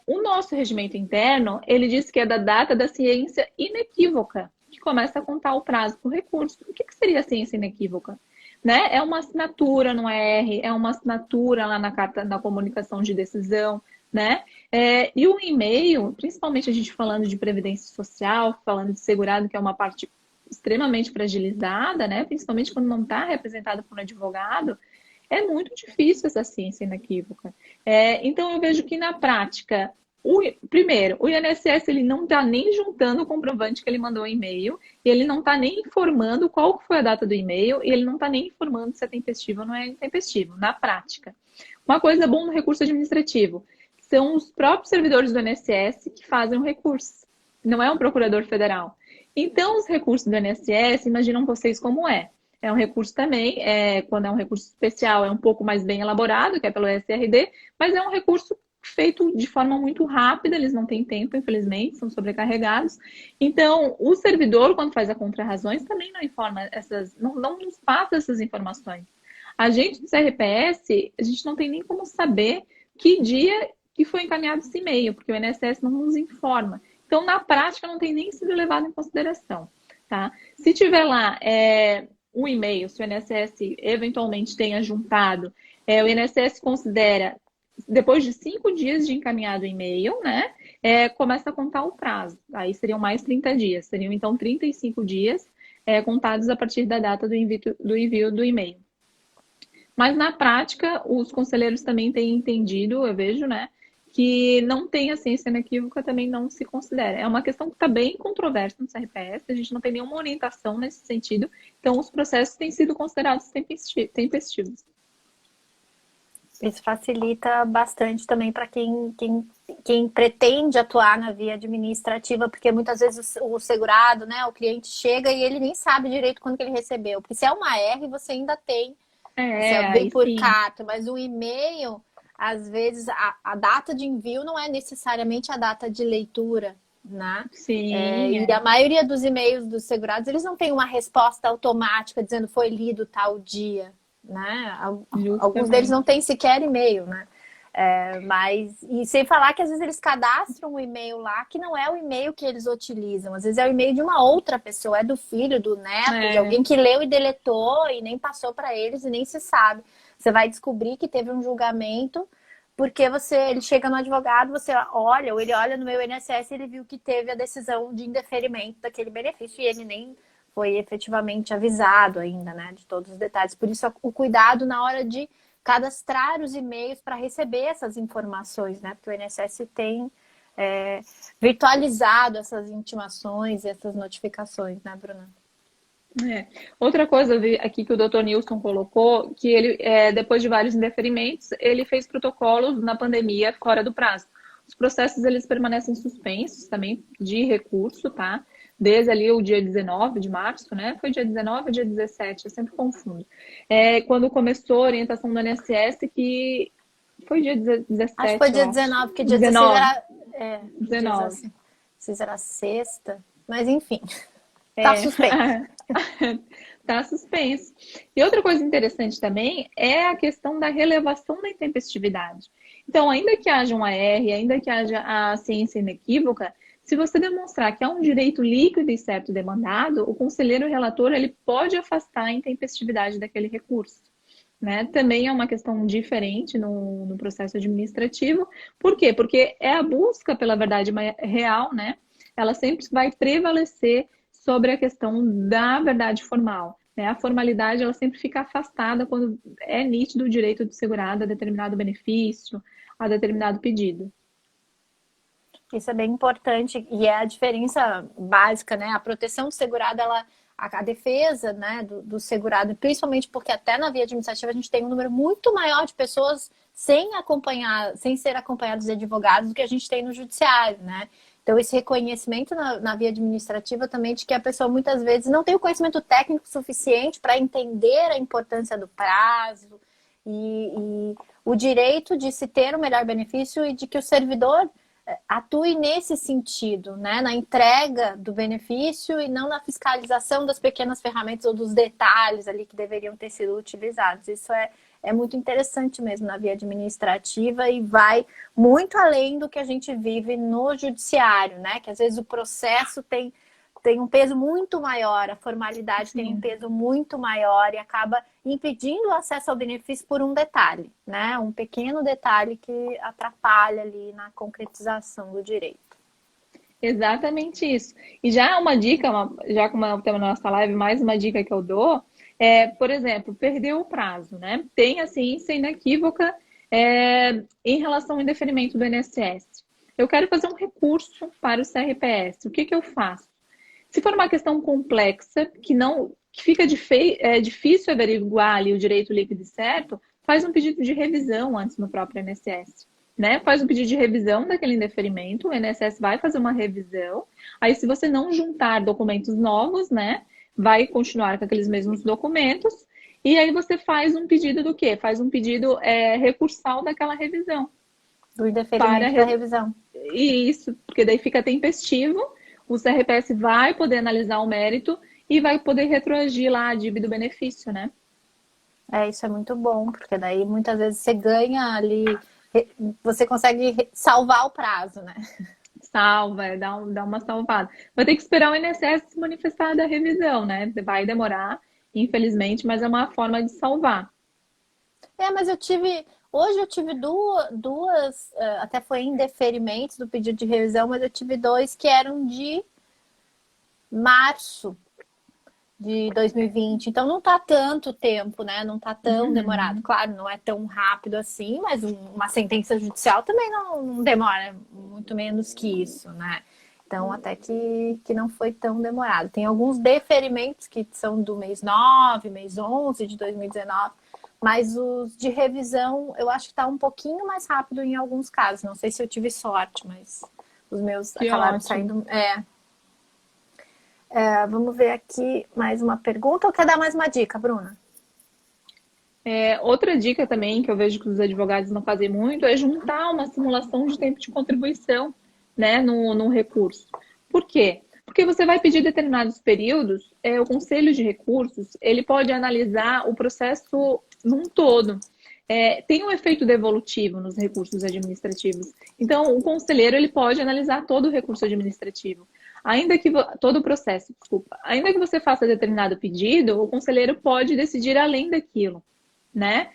O nosso regimento interno, ele diz que é da data da ciência inequívoca, que começa a contar o prazo para o recurso. O que seria a ciência inequívoca? Né? É uma assinatura no ER, é uma assinatura lá na carta da comunicação de decisão, né? E o e-mail, principalmente a gente falando de previdência social, falando de segurado, que é uma parte extremamente fragilizada, né? Principalmente quando não está representado por um advogado, é muito difícil essa ciência inequívoca. Então eu vejo que na prática Primeiro, o INSS ele não está nem juntando o comprovante que ele mandou e-mail, e ele não está nem informando qual foi a data do e-mail, e ele não está nem informando se é tempestivo ou não é tempestivo, na prática. Uma coisa boa no recurso administrativo, são os próprios servidores do INSS que fazem o recurso, não é um procurador federal. Então, os recursos do INSS, imaginam vocês como é. É um recurso também, quando é um recurso especial, é um pouco mais bem elaborado, que é pelo SRD, mas é um recurso feito de forma muito rápida, eles não têm tempo, infelizmente, são sobrecarregados. Então, o servidor, quando faz a contrarrazões, também não informa não nos passa essas informações. A gente do CRPS, a gente não tem nem como saber que dia que foi encaminhado esse e-mail, porque o INSS não nos informa. Então, na prática, não tem nem sido levado em consideração, tá? Se tiver lá um e-mail, se o INSS eventualmente tenha juntado, o INSS considera, depois de 5 dias de encaminhado e-mail, né, começa a contar o prazo. Aí seriam mais 30 dias. Seriam, então, 35 dias contados a partir da data do envio do e-mail. Mas, na prática, os conselheiros também têm entendido, eu vejo, né, que não tem a ciência inequívoca, também não se considera. É uma questão que está bem controversa no CRPS, a gente não tem nenhuma orientação nesse sentido, então os processos têm sido considerados tempestivos. Isso facilita bastante também para quem pretende atuar na via administrativa, porque muitas vezes o segurado, né, o cliente chega e ele nem sabe direito quando que ele recebeu. Porque se é uma R, você ainda tem, você vem por carta, mas o e-mail, às vezes, a data de envio não é necessariamente a data de leitura, né? Sim. E a maioria dos e-mails dos segurados, eles não têm uma resposta automática dizendo foi lido tal dia, né? Alguns deles não têm sequer e-mail, né? E sem falar que às vezes eles cadastram um e-mail lá que não é o e-mail que eles utilizam. Às vezes é o e-mail de uma outra pessoa, é do filho, do neto, de alguém que leu e deletou e nem passou para eles e nem se sabe. Você vai descobrir que teve um julgamento porque ele chega no advogado, você olha, ou ele olha no meu INSS e ele viu que teve a decisão de indeferimento daquele benefício e ele nem foi efetivamente avisado ainda, né, de todos os detalhes. Por isso, o cuidado na hora de cadastrar os e-mails para receber essas informações, né, porque o INSS tem virtualizado essas intimações e essas notificações, né, Bruna? Outra coisa aqui que o Dr. Nilson colocou, que ele, depois de vários indeferimentos, ele fez protocolos na pandemia fora do prazo. Os processos, eles permanecem suspensos também de recurso, tá? Desde ali o dia 19 de março, né? Foi dia 19 ou dia 17, eu sempre confundo. Quando começou a orientação do INSS, que foi dia 17, acho que foi dia 19, porque dia 16 era... 19. Era sexta, mas enfim... Tá suspenso. Tá suspenso. E outra coisa interessante também é a questão da relevação da intempestividade. Então, ainda que haja um AR, ainda que haja a ciência inequívoca, se você demonstrar que há um direito líquido e certo demandado, o conselheiro relator ele pode afastar a intempestividade daquele recurso. Né? Também é uma questão diferente no processo administrativo. Por quê? Porque é a busca pela verdade real, né? Ela sempre vai prevalecer sobre a questão da verdade formal. Né? A formalidade ela sempre fica afastada quando é nítido o direito do segurado a determinado benefício, a determinado pedido. Isso é bem importante e é a diferença básica, né? A proteção do segurado, a defesa, né, do segurado, principalmente porque até na via administrativa a gente tem um número muito maior de pessoas sem ser acompanhados de advogados do que a gente tem no judiciário, né? Então, esse reconhecimento na via administrativa também de que a pessoa muitas vezes não tem o conhecimento técnico suficiente para entender a importância do prazo e o direito de se ter o melhor benefício e de que o servidor atue nesse sentido, né? Na entrega do benefício e não na fiscalização das pequenas ferramentas ou dos detalhes ali que deveriam ter sido utilizados. Isso é muito interessante mesmo na via administrativa e vai muito além do que a gente vive no judiciário, né? Que às vezes o processo tem um peso muito maior, a formalidade Sim. tem um peso muito maior e acaba impedindo o acesso ao benefício por um detalhe, né? Um pequeno detalhe que atrapalha ali na concretização do direito. Exatamente isso. E já uma dica, já como temos na nossa live, mais uma dica que eu dou, por exemplo, perdeu o prazo, né? Tem a ciência inequívoca em relação ao indeferimento do INSS. eu quero fazer um recurso para o CRPS. O que que eu faço? Se for uma questão complexa, que fica difícil averiguar ali o direito líquido e certo, faz um pedido de revisão antes no próprio INSS. Né? Faz um pedido de revisão daquele indeferimento, o INSS vai fazer uma revisão. Aí, se você não juntar documentos novos, né, vai continuar com aqueles mesmos documentos. E aí você faz um pedido do quê? Faz um pedido recursal daquela revisão. Do Para indeferimento da revisão. isso, porque daí fica tempestivo, o CRPS vai poder analisar o mérito e vai poder retroagir lá a dívida do benefício, né? Isso é muito bom, porque daí muitas vezes você ganha ali, você consegue salvar o prazo, né? Salva, dá uma salvada. Vai ter que esperar o INSS se manifestar da revisão, né? Vai demorar, infelizmente, mas é uma forma de salvar. Mas hoje eu tive duas, até foi em deferimentos do pedido de revisão, mas eu tive dois que eram de março de 2020. Então não tá tanto tempo, né? Não tá tão demorado. Uhum. Claro, não é tão rápido assim, mas uma sentença judicial também não demora muito menos que isso, né? Então, até que não foi tão demorado. Tem alguns deferimentos que são do mês 9, mês 11 de 2019, mas os de revisão eu acho que tá um pouquinho mais rápido em alguns casos. Não sei se eu tive sorte, mas os meus Que acabaram ótimo. saindo. Vamos ver aqui mais uma pergunta ou quer dar mais uma dica, Bruna? Outra dica também que eu vejo que os advogados não fazem muito é juntar uma simulação de tempo de contribuição, né, no recurso. Por quê? Porque você vai pedir determinados períodos, o Conselho de Recursos, ele pode analisar o processo num todo. Tem um efeito devolutivo nos recursos administrativos. Então, o conselheiro ele pode analisar todo o recurso administrativo. Ainda que todo o processo, desculpa. Ainda que você faça determinado pedido, o conselheiro pode decidir além daquilo, né?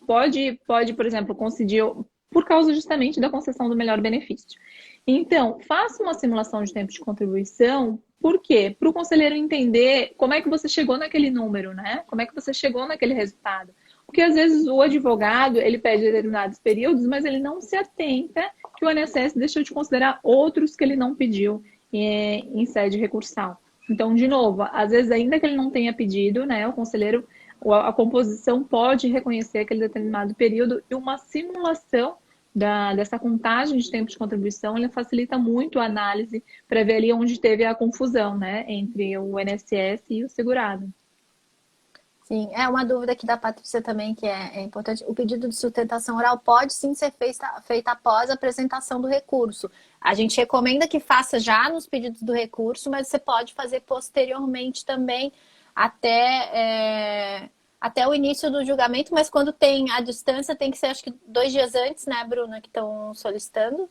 Pode, por exemplo, conceder por causa justamente da concessão do melhor benefício. Então, faça uma simulação de tempo de contribuição. Por quê? Para o conselheiro entender como é que você chegou naquele número, né? Como é que você chegou naquele resultado. Porque às vezes o advogado, ele pede determinados períodos, mas ele não se atenta que o INSS deixou de considerar outros que ele não pediu em sede recursal. Então, de novo, às vezes ainda que ele não tenha pedido, né, o conselheiro, a composição pode reconhecer aquele determinado período e uma simulação dessa contagem de tempo de contribuição, ele facilita muito a análise para ver ali onde teve a confusão, né, entre o INSS e o segurado. Sim, é uma dúvida aqui da Patrícia também, que é importante. O pedido de sustentação oral pode sim ser feita após a apresentação do recurso. A gente recomenda que faça já nos pedidos do recurso, mas você pode fazer posteriormente também, até o início do julgamento, mas quando tem a distância, tem que ser acho que 2 dias antes, né, Bruna, que estão solicitando.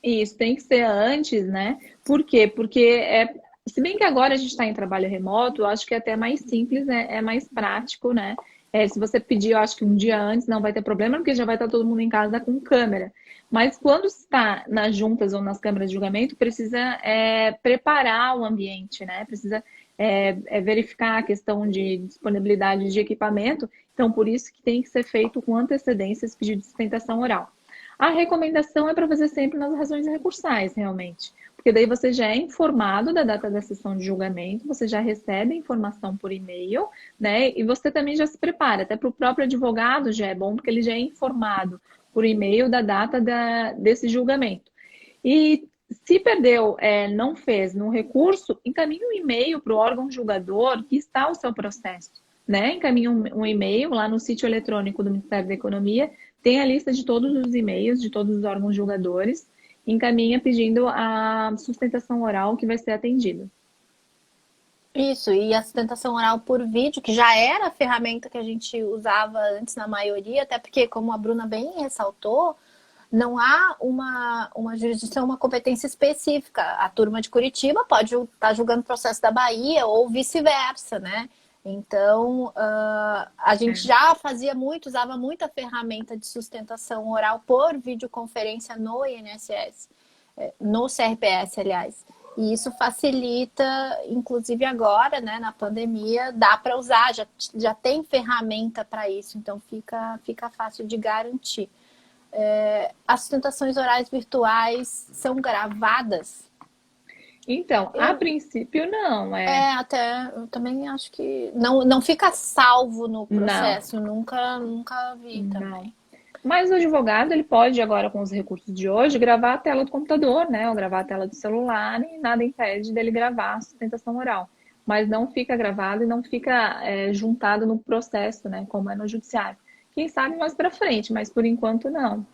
Isso tem que ser antes, né? Por quê? Porque se bem que agora a gente está em trabalho remoto, eu acho que é até mais simples, né? É mais prático, né? Se você pedir, eu acho que um dia antes não vai ter problema, porque já vai estar todo mundo em casa com câmera. Mas quando está nas juntas ou nas câmeras de julgamento, precisa preparar o ambiente, né? Precisa verificar a questão de disponibilidade de equipamento. Então, por isso que tem que ser feito com antecedência esse pedido de sustentação oral. A recomendação é para fazer sempre nas razões recursais, realmente. Porque daí você já é informado da data da sessão de julgamento, você já recebe a informação por e-mail, né? E você também já se prepara. Até para o próprio advogado já é bom, porque ele já é informado por e-mail da data desse julgamento. E se perdeu, não fez no recurso, encaminhe um e-mail para o órgão julgador que está o seu processo, né? Encaminhe um e-mail lá no sítio eletrônico do Ministério da Economia, tem a lista de todos os e-mails de todos os órgãos julgadores, encaminha pedindo a sustentação oral que vai ser atendida. Isso, e a sustentação oral por vídeo, que já era a ferramenta que a gente usava antes na maioria, até porque, como a Bruna bem ressaltou, não há uma jurisdição, uma competência específica. A turma de Curitiba pode estar julgando o processo da Bahia ou vice-versa, né? Então, a gente já fazia muito, usava muita ferramenta de sustentação oral por videoconferência no INSS, no CRPS, aliás. E isso facilita, inclusive agora, né, na pandemia, dá para usar, já tem ferramenta para isso, então fica fácil de garantir. as sustentações orais virtuais são gravadas? Então, a princípio não, Até eu também acho que não fica salvo no não, processo, nunca vi não. também. Mas o advogado, ele pode agora, com os recursos de hoje, gravar a tela do computador, né? Ou gravar a tela do celular e nada impede dele gravar a sustentação oral. Mas não fica gravado e não fica juntado no processo, né? Como é no judiciário. Quem sabe mais para frente, mas por enquanto não.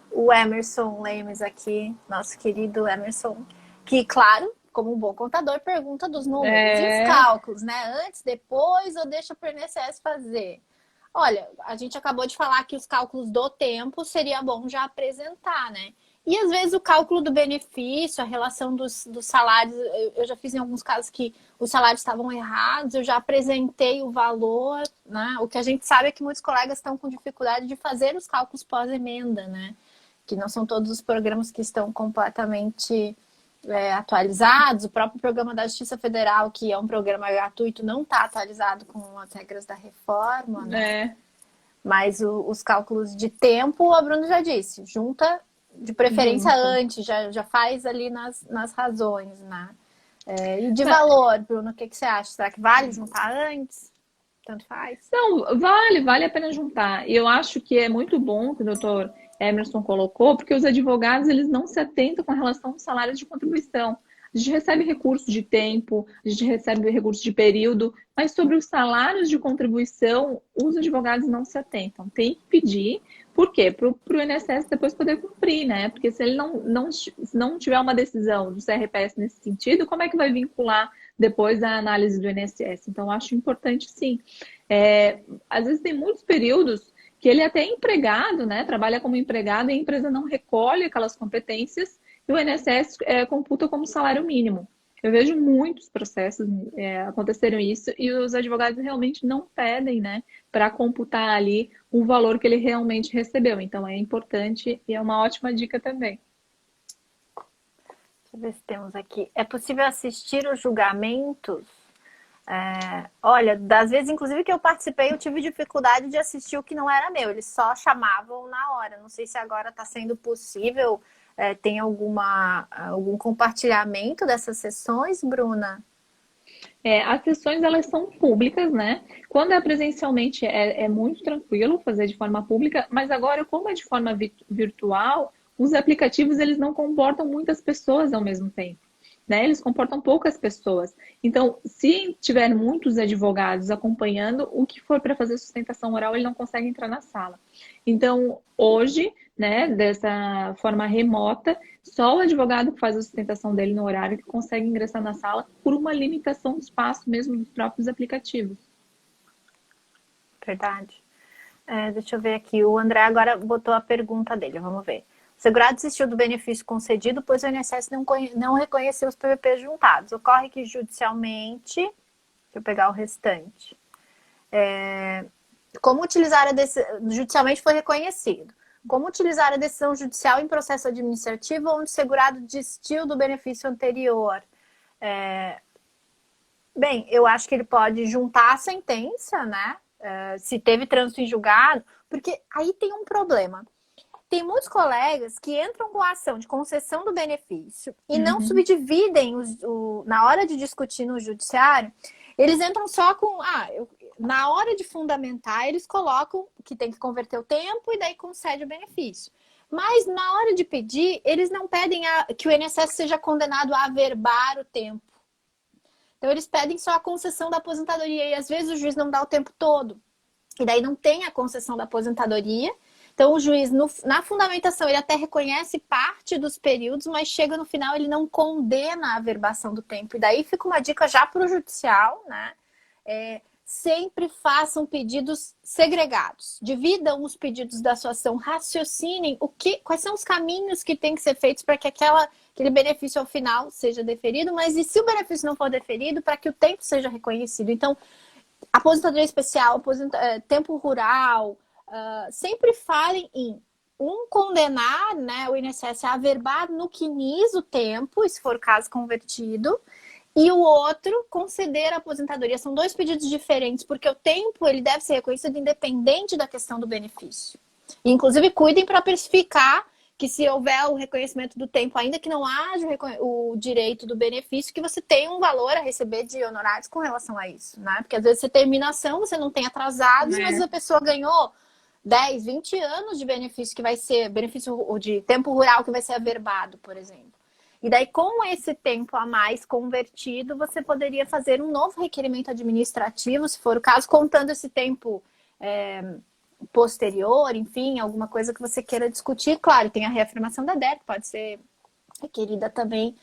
O Emerson Lemes aqui, nosso querido Emerson, que, claro, como um bom contador, pergunta dos números e os É, cálculos, né? Antes, depois ou deixa para o INSS fazer? Olha, a gente acabou de falar que os cálculos do tempo seria bom já apresentar, né? E às vezes o cálculo do benefício, a relação dos salários, eu já fiz em alguns casos que os salários estavam errados, eu já apresentei o valor, né? O que a gente sabe é que muitos colegas estão com dificuldade de fazer os cálculos pós-emenda, né? Que não são todos os programas que estão completamente atualizados. O próprio programa da Justiça Federal, que é um programa gratuito, não está atualizado com as regras da reforma, né? é, Mas os cálculos de tempo, a Bruna já disse, junta de preferência junta. antes, já faz ali nas razões, né? E de valor, Bruno, o que você acha? Será que vale juntar antes? Tanto faz? Não, vale a pena juntar. E eu acho que é muito bom que o doutor Emerson colocou, porque os advogados eles não se atentam com relação aos salários de contribuição. A gente recebe recurso de tempo, a gente recebe recurso de período, mas sobre os salários de contribuição, os advogados não se atentam. Tem que pedir, por quê? Para o INSS depois poder cumprir, né? Porque se ele não tiver uma decisão do CRPS nesse sentido, como é que vai vincular depois a análise do INSS? Então, eu acho importante sim. Às vezes tem muitos períodos que ele até é empregado, né? Trabalha como empregado e a empresa não recolhe aquelas competências e o INSS computa como salário mínimo. Eu vejo muitos processos acontecerem isso e os advogados realmente não pedem, né, para computar ali o valor que ele realmente recebeu. Então é importante e é uma ótima dica também. Deixa eu ver se temos aqui. É possível assistir os julgamentos? Olha, das vezes, inclusive, que eu participei, eu tive dificuldade de assistir o que não era meu. Eles só chamavam na hora. Não sei se agora está sendo possível. Tem algum compartilhamento dessas sessões, Bruna? As sessões, elas são públicas, né? Quando é presencialmente, é muito tranquilo fazer de forma pública, mas agora, como é de forma virtual, os aplicativos, eles não comportam muitas pessoas ao mesmo tempo, né? Eles comportam poucas pessoas. Então, se tiver muitos advogados acompanhando, o que for para fazer sustentação oral, ele não consegue entrar na sala. Então, hoje, né, dessa forma remota, só o advogado que faz a sustentação dele no horário que consegue ingressar na sala por uma limitação do espaço mesmo dos próprios aplicativos. Verdade. Deixa eu ver aqui. O André agora botou a pergunta dele. Vamos ver. O segurado desistiu do benefício concedido, pois o INSS não reconheceu os PVPs juntados. Ocorre que judicialmente... Deixa eu pegar o restante. Como utilizar a decisão... Judicialmente foi reconhecido. Como utilizar a decisão judicial em processo administrativo onde o segurado desistiu do benefício anterior? Bem, eu acho que ele pode juntar a sentença, né? Se teve trânsito em julgado, porque aí tem um problema. Tem muitos colegas que entram com a ação de concessão do benefício e não subdividem na hora de discutir no judiciário, eles entram só com... na hora de fundamentar, eles colocam que tem que converter o tempo e daí concede o benefício. Mas na hora de pedir, eles não pedem que o INSS seja condenado a averbar o tempo. Então, eles pedem só a concessão da aposentadoria e às vezes o juiz não dá o tempo todo. E daí não tem a concessão da aposentadoria. Então, o juiz, na fundamentação, ele até reconhece parte dos períodos, mas chega no final, ele não condena a averbação do tempo. E daí fica uma dica já para o judicial, né? Sempre façam pedidos segregados. Dividam os pedidos da sua ação, raciocinem quais são os caminhos que têm que ser feitos para que aquele benefício ao final seja deferido, mas e se o benefício não for deferido, para que o tempo seja reconhecido. Então, aposentadoria especial, tempo rural, sempre falem em condenar, né, o INSS a averbar no quinis o tempo, se for o caso convertido, e o outro conceder a aposentadoria. São dois pedidos diferentes, porque o tempo ele deve ser reconhecido independente da questão do benefício. Inclusive, cuidem para precificar que se houver o reconhecimento do tempo, ainda que não haja o direito do benefício, que você tem um valor a receber de honorários com relação a isso, né? Porque às vezes você termina a ação, você não tem atrasados, mas a pessoa ganhou 10, 20 anos de benefício que vai ser, benefício de tempo rural que vai ser averbado, por exemplo. E daí, com esse tempo a mais convertido, você poderia fazer um novo requerimento administrativo, se for o caso, contando esse tempo posterior, enfim, alguma coisa que você queira discutir. Claro, tem a reafirmação da DEC, pode ser requerida também,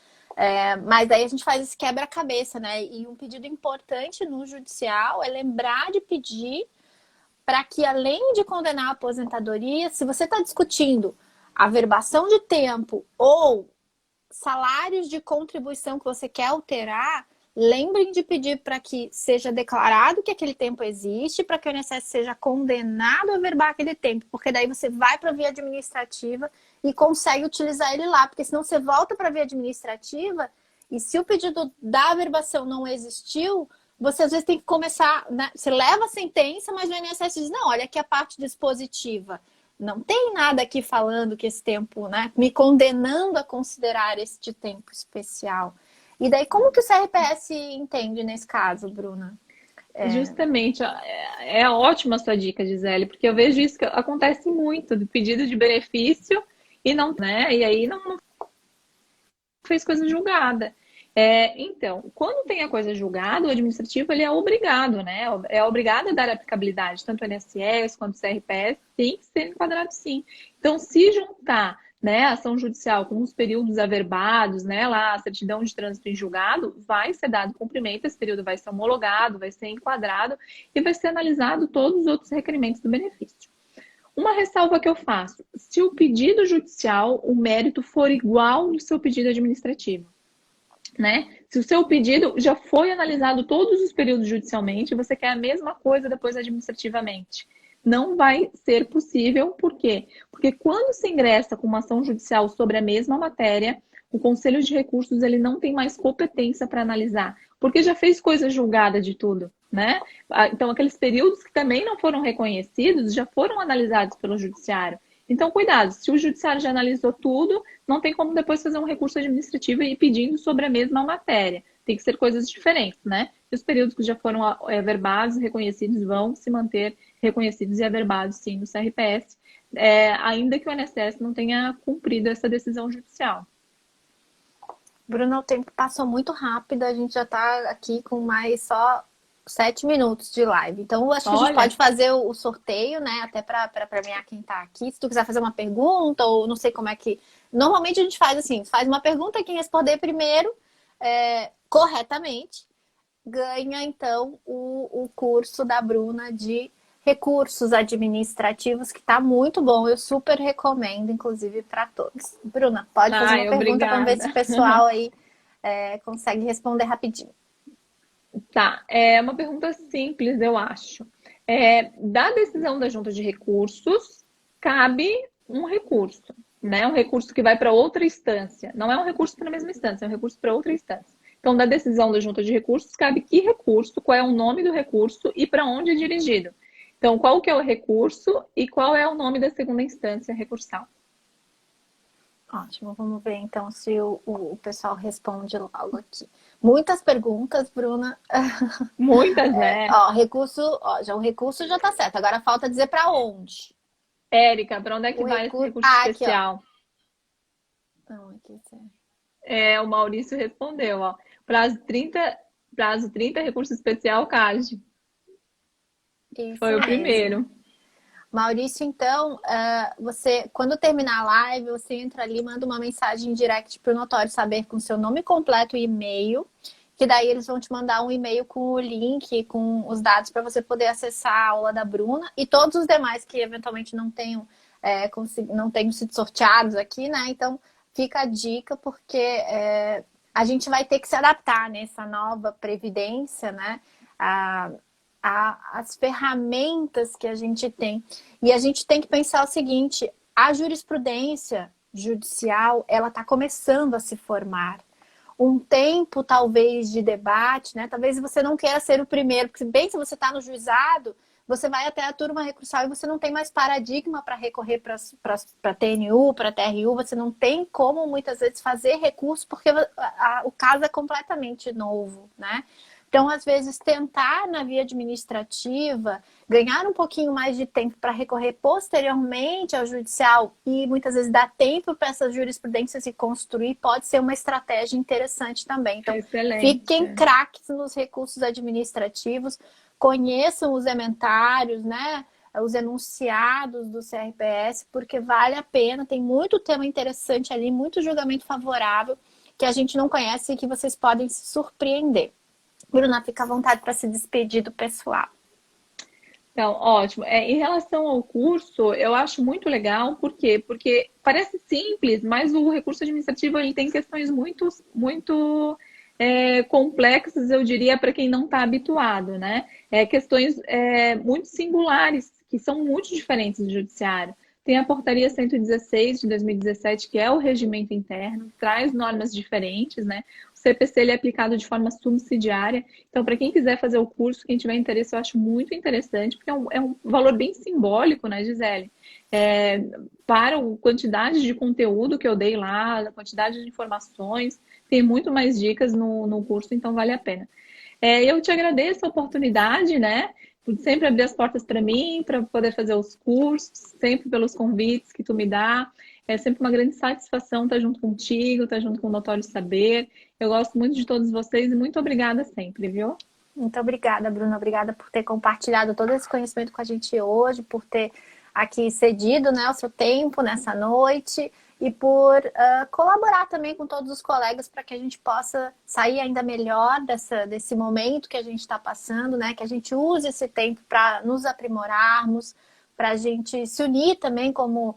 mas daí a gente faz esse quebra-cabeça, né? E um pedido importante no judicial é lembrar de pedir para que, além de condenar a aposentadoria, se você está discutindo averbação de tempo ou salários de contribuição que você quer alterar, lembrem de pedir para que seja declarado que aquele tempo existe, para que o INSS seja condenado a averbar aquele tempo, porque daí você vai para a via administrativa e consegue utilizar ele lá, porque senão você volta para a via administrativa e se o pedido da averbação não existiu, você às vezes tem que começar, né? Você leva a sentença, mas o INSS diz, não, olha aqui a parte dispositiva. Não tem nada aqui falando que esse tempo, né? Me condenando a considerar este tempo especial. E daí, como que o CRPS entende nesse caso, Bruna? Justamente, é ótima a sua dica, Gisele, porque eu vejo isso que acontece muito, do pedido de benefício e não, né? E aí não fez coisa julgada. Então, quando tem a coisa julgada, o administrativo ele é obrigado, né? É obrigado a dar aplicabilidade, tanto o INSS quanto o CRPS, tem que ser enquadrado sim. Então, se juntar, né, a ação judicial com os períodos averbados, né, lá, a certidão de trânsito em julgado, vai ser dado cumprimento, esse período vai ser homologado, vai ser enquadrado e vai ser analisado todos os outros requerimentos do benefício. Uma ressalva que eu faço, se o pedido judicial, o mérito for igual ao seu pedido administrativo, né? Se o seu pedido já foi analisado todos os períodos judicialmente, você quer a mesma coisa depois administrativamente. Não vai ser possível, por quê? Porque quando se ingressa com uma ação judicial sobre a mesma matéria, o Conselho de Recursos ele não tem mais competência para analisar, porque já fez coisa julgada de tudo, né? Então, aqueles períodos que também não foram reconhecidos já foram analisados pelo Judiciário. Então, cuidado, se o Judiciário já analisou tudo, não tem como depois fazer um recurso administrativo e ir pedindo sobre a mesma matéria. Tem que ser coisas diferentes, né? E os períodos que já foram averbados e reconhecidos vão se manter reconhecidos e averbados, sim, no CRPS, ainda que o INSS não tenha cumprido essa decisão judicial. Bruno, o tempo passou muito rápido, a gente já está aqui com mais só 7 minutos de live. Então, acho que a gente pode fazer o sorteio, né? Até para premiar quem está aqui. Se tu quiser fazer uma pergunta, ou não sei como é que. Normalmente a gente faz assim: faz uma pergunta, quem responder primeiro corretamente, ganha então o curso da Bruna de recursos administrativos, que está muito bom. Eu super recomendo, inclusive, para todos. Bruna, pode fazer uma pergunta para ver se o pessoal aí consegue responder rapidinho. Tá, é uma pergunta simples, eu acho. Da decisão da Junta de Recursos, cabe um recurso, né? Um recurso que vai para outra instância. Não é um recurso para a mesma instância, é um recurso para outra instância. Então, da decisão da Junta de Recursos, cabe que recurso, qual é o nome do recurso e para onde é dirigido. Então, qual que é o recurso e qual é o nome da segunda instância recursal. Ótimo, vamos ver então se o pessoal responde logo aqui. Muitas perguntas, Bruna. Muitas, né? O recurso já está certo. Agora falta dizer para onde. Érica, para onde é que vai esse recurso especial? Não, aqui, certo. O Maurício respondeu, ó. Prazo 30, recurso especial, CAGE. Foi o primeiro. Maurício, então, você, quando terminar a live, você entra ali, manda uma mensagem direct para o Notório Saber com seu nome completo e e-mail, que daí eles vão te mandar um e-mail com o link, com os dados para você poder acessar a aula da Bruna e todos os demais que eventualmente não tenham sido sorteados aqui, né? Então, fica a dica, porque a gente vai ter que se adaptar nessa nova previdência, né? As ferramentas que a gente tem. E a gente tem que pensar o seguinte: a jurisprudência judicial, ela está começando a se formar. Um tempo, talvez, de debate, né? Talvez você não queira ser o primeiro, porque bem se você está no juizado, você vai até a turma recursal e você não tem mais paradigma para recorrer para TNU, para TRU, você não tem como muitas vezes fazer recurso porque o caso é completamente novo, né? Então, às vezes, tentar na via administrativa, ganhar um pouquinho mais de tempo para recorrer posteriormente ao judicial e muitas vezes dar tempo para essas jurisprudências se construir, pode ser uma estratégia interessante também. Então, fiquem Excelente. craques nos recursos administrativos, conheçam os ementários, né? Os enunciados do CRPS, porque vale a pena, tem muito tema interessante ali, muito julgamento favorável que a gente não conhece e que vocês podem se surpreender. Bruna, fica à vontade para se despedir do pessoal. Então, ótimo. Em relação ao curso, eu acho muito legal, por quê? Porque parece simples, mas o recurso administrativo ele tem questões muito complexas, eu diria, para quem não está habituado, né? Questões muito singulares, que são muito diferentes do judiciário. Tem a Portaria 116 de 2017, que é o regimento interno, traz normas diferentes, né? O CPC ele é aplicado de forma subsidiária. Então, para quem quiser fazer o curso, quem tiver interesse, eu acho muito interessante, porque é um valor bem simbólico, né, Gisele? Para a quantidade de conteúdo que eu dei lá, a quantidade de informações, tem muito mais dicas no curso, então vale a pena. Eu te agradeço a oportunidade, né? Por sempre abrir as portas para mim, para poder fazer os cursos, sempre pelos convites que tu me dá. É sempre uma grande satisfação estar junto contigo, estar junto com o Notório Saber. Eu gosto muito de todos vocês e muito obrigada sempre, viu? Muito obrigada, Bruna. Obrigada por ter compartilhado todo esse conhecimento com a gente hoje, por ter aqui cedido, né, o seu tempo nessa noite e por colaborar também com todos os colegas para que a gente possa sair ainda melhor desse momento que a gente está passando, né? Que a gente use esse tempo para nos aprimorarmos, para a gente se unir também como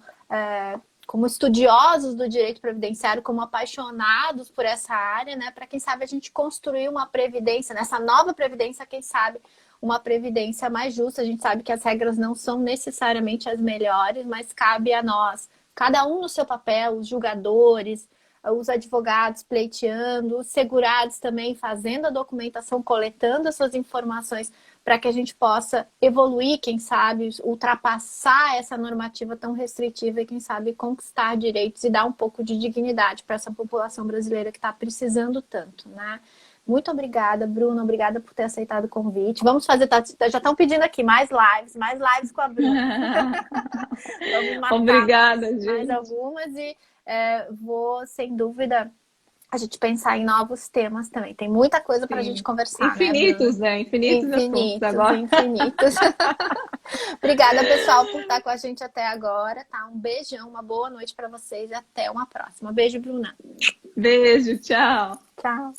estudiosos do direito previdenciário, como apaixonados por essa área, né? Para quem sabe a gente construir uma previdência, nessa nova previdência, quem sabe uma previdência mais justa. A gente sabe que as regras não são necessariamente as melhores, mas cabe a nós, cada um no seu papel, os julgadores, os advogados pleiteando, os segurados também fazendo a documentação, coletando essas informações para que a gente possa evoluir, quem sabe, ultrapassar essa normativa tão restritiva e, quem sabe, conquistar direitos e dar um pouco de dignidade para essa população brasileira que está precisando tanto, né? Muito obrigada, Bruna. Obrigada por ter aceitado o convite. Vamos fazer, já estão pedindo aqui mais lives com a Bruna. Vamos marcar Obrigada, mais gente. algumas e vou, sem dúvida, a gente pensar em novos temas também. Tem muita coisa para a gente conversar, infinitos, né, Infinitos assuntos agora. Infinitos. Obrigada, pessoal, por estar com a gente até agora, tá? Um beijão, uma boa noite para vocês e até uma próxima. Beijo, Bruna. Beijo, tchau. Tchau.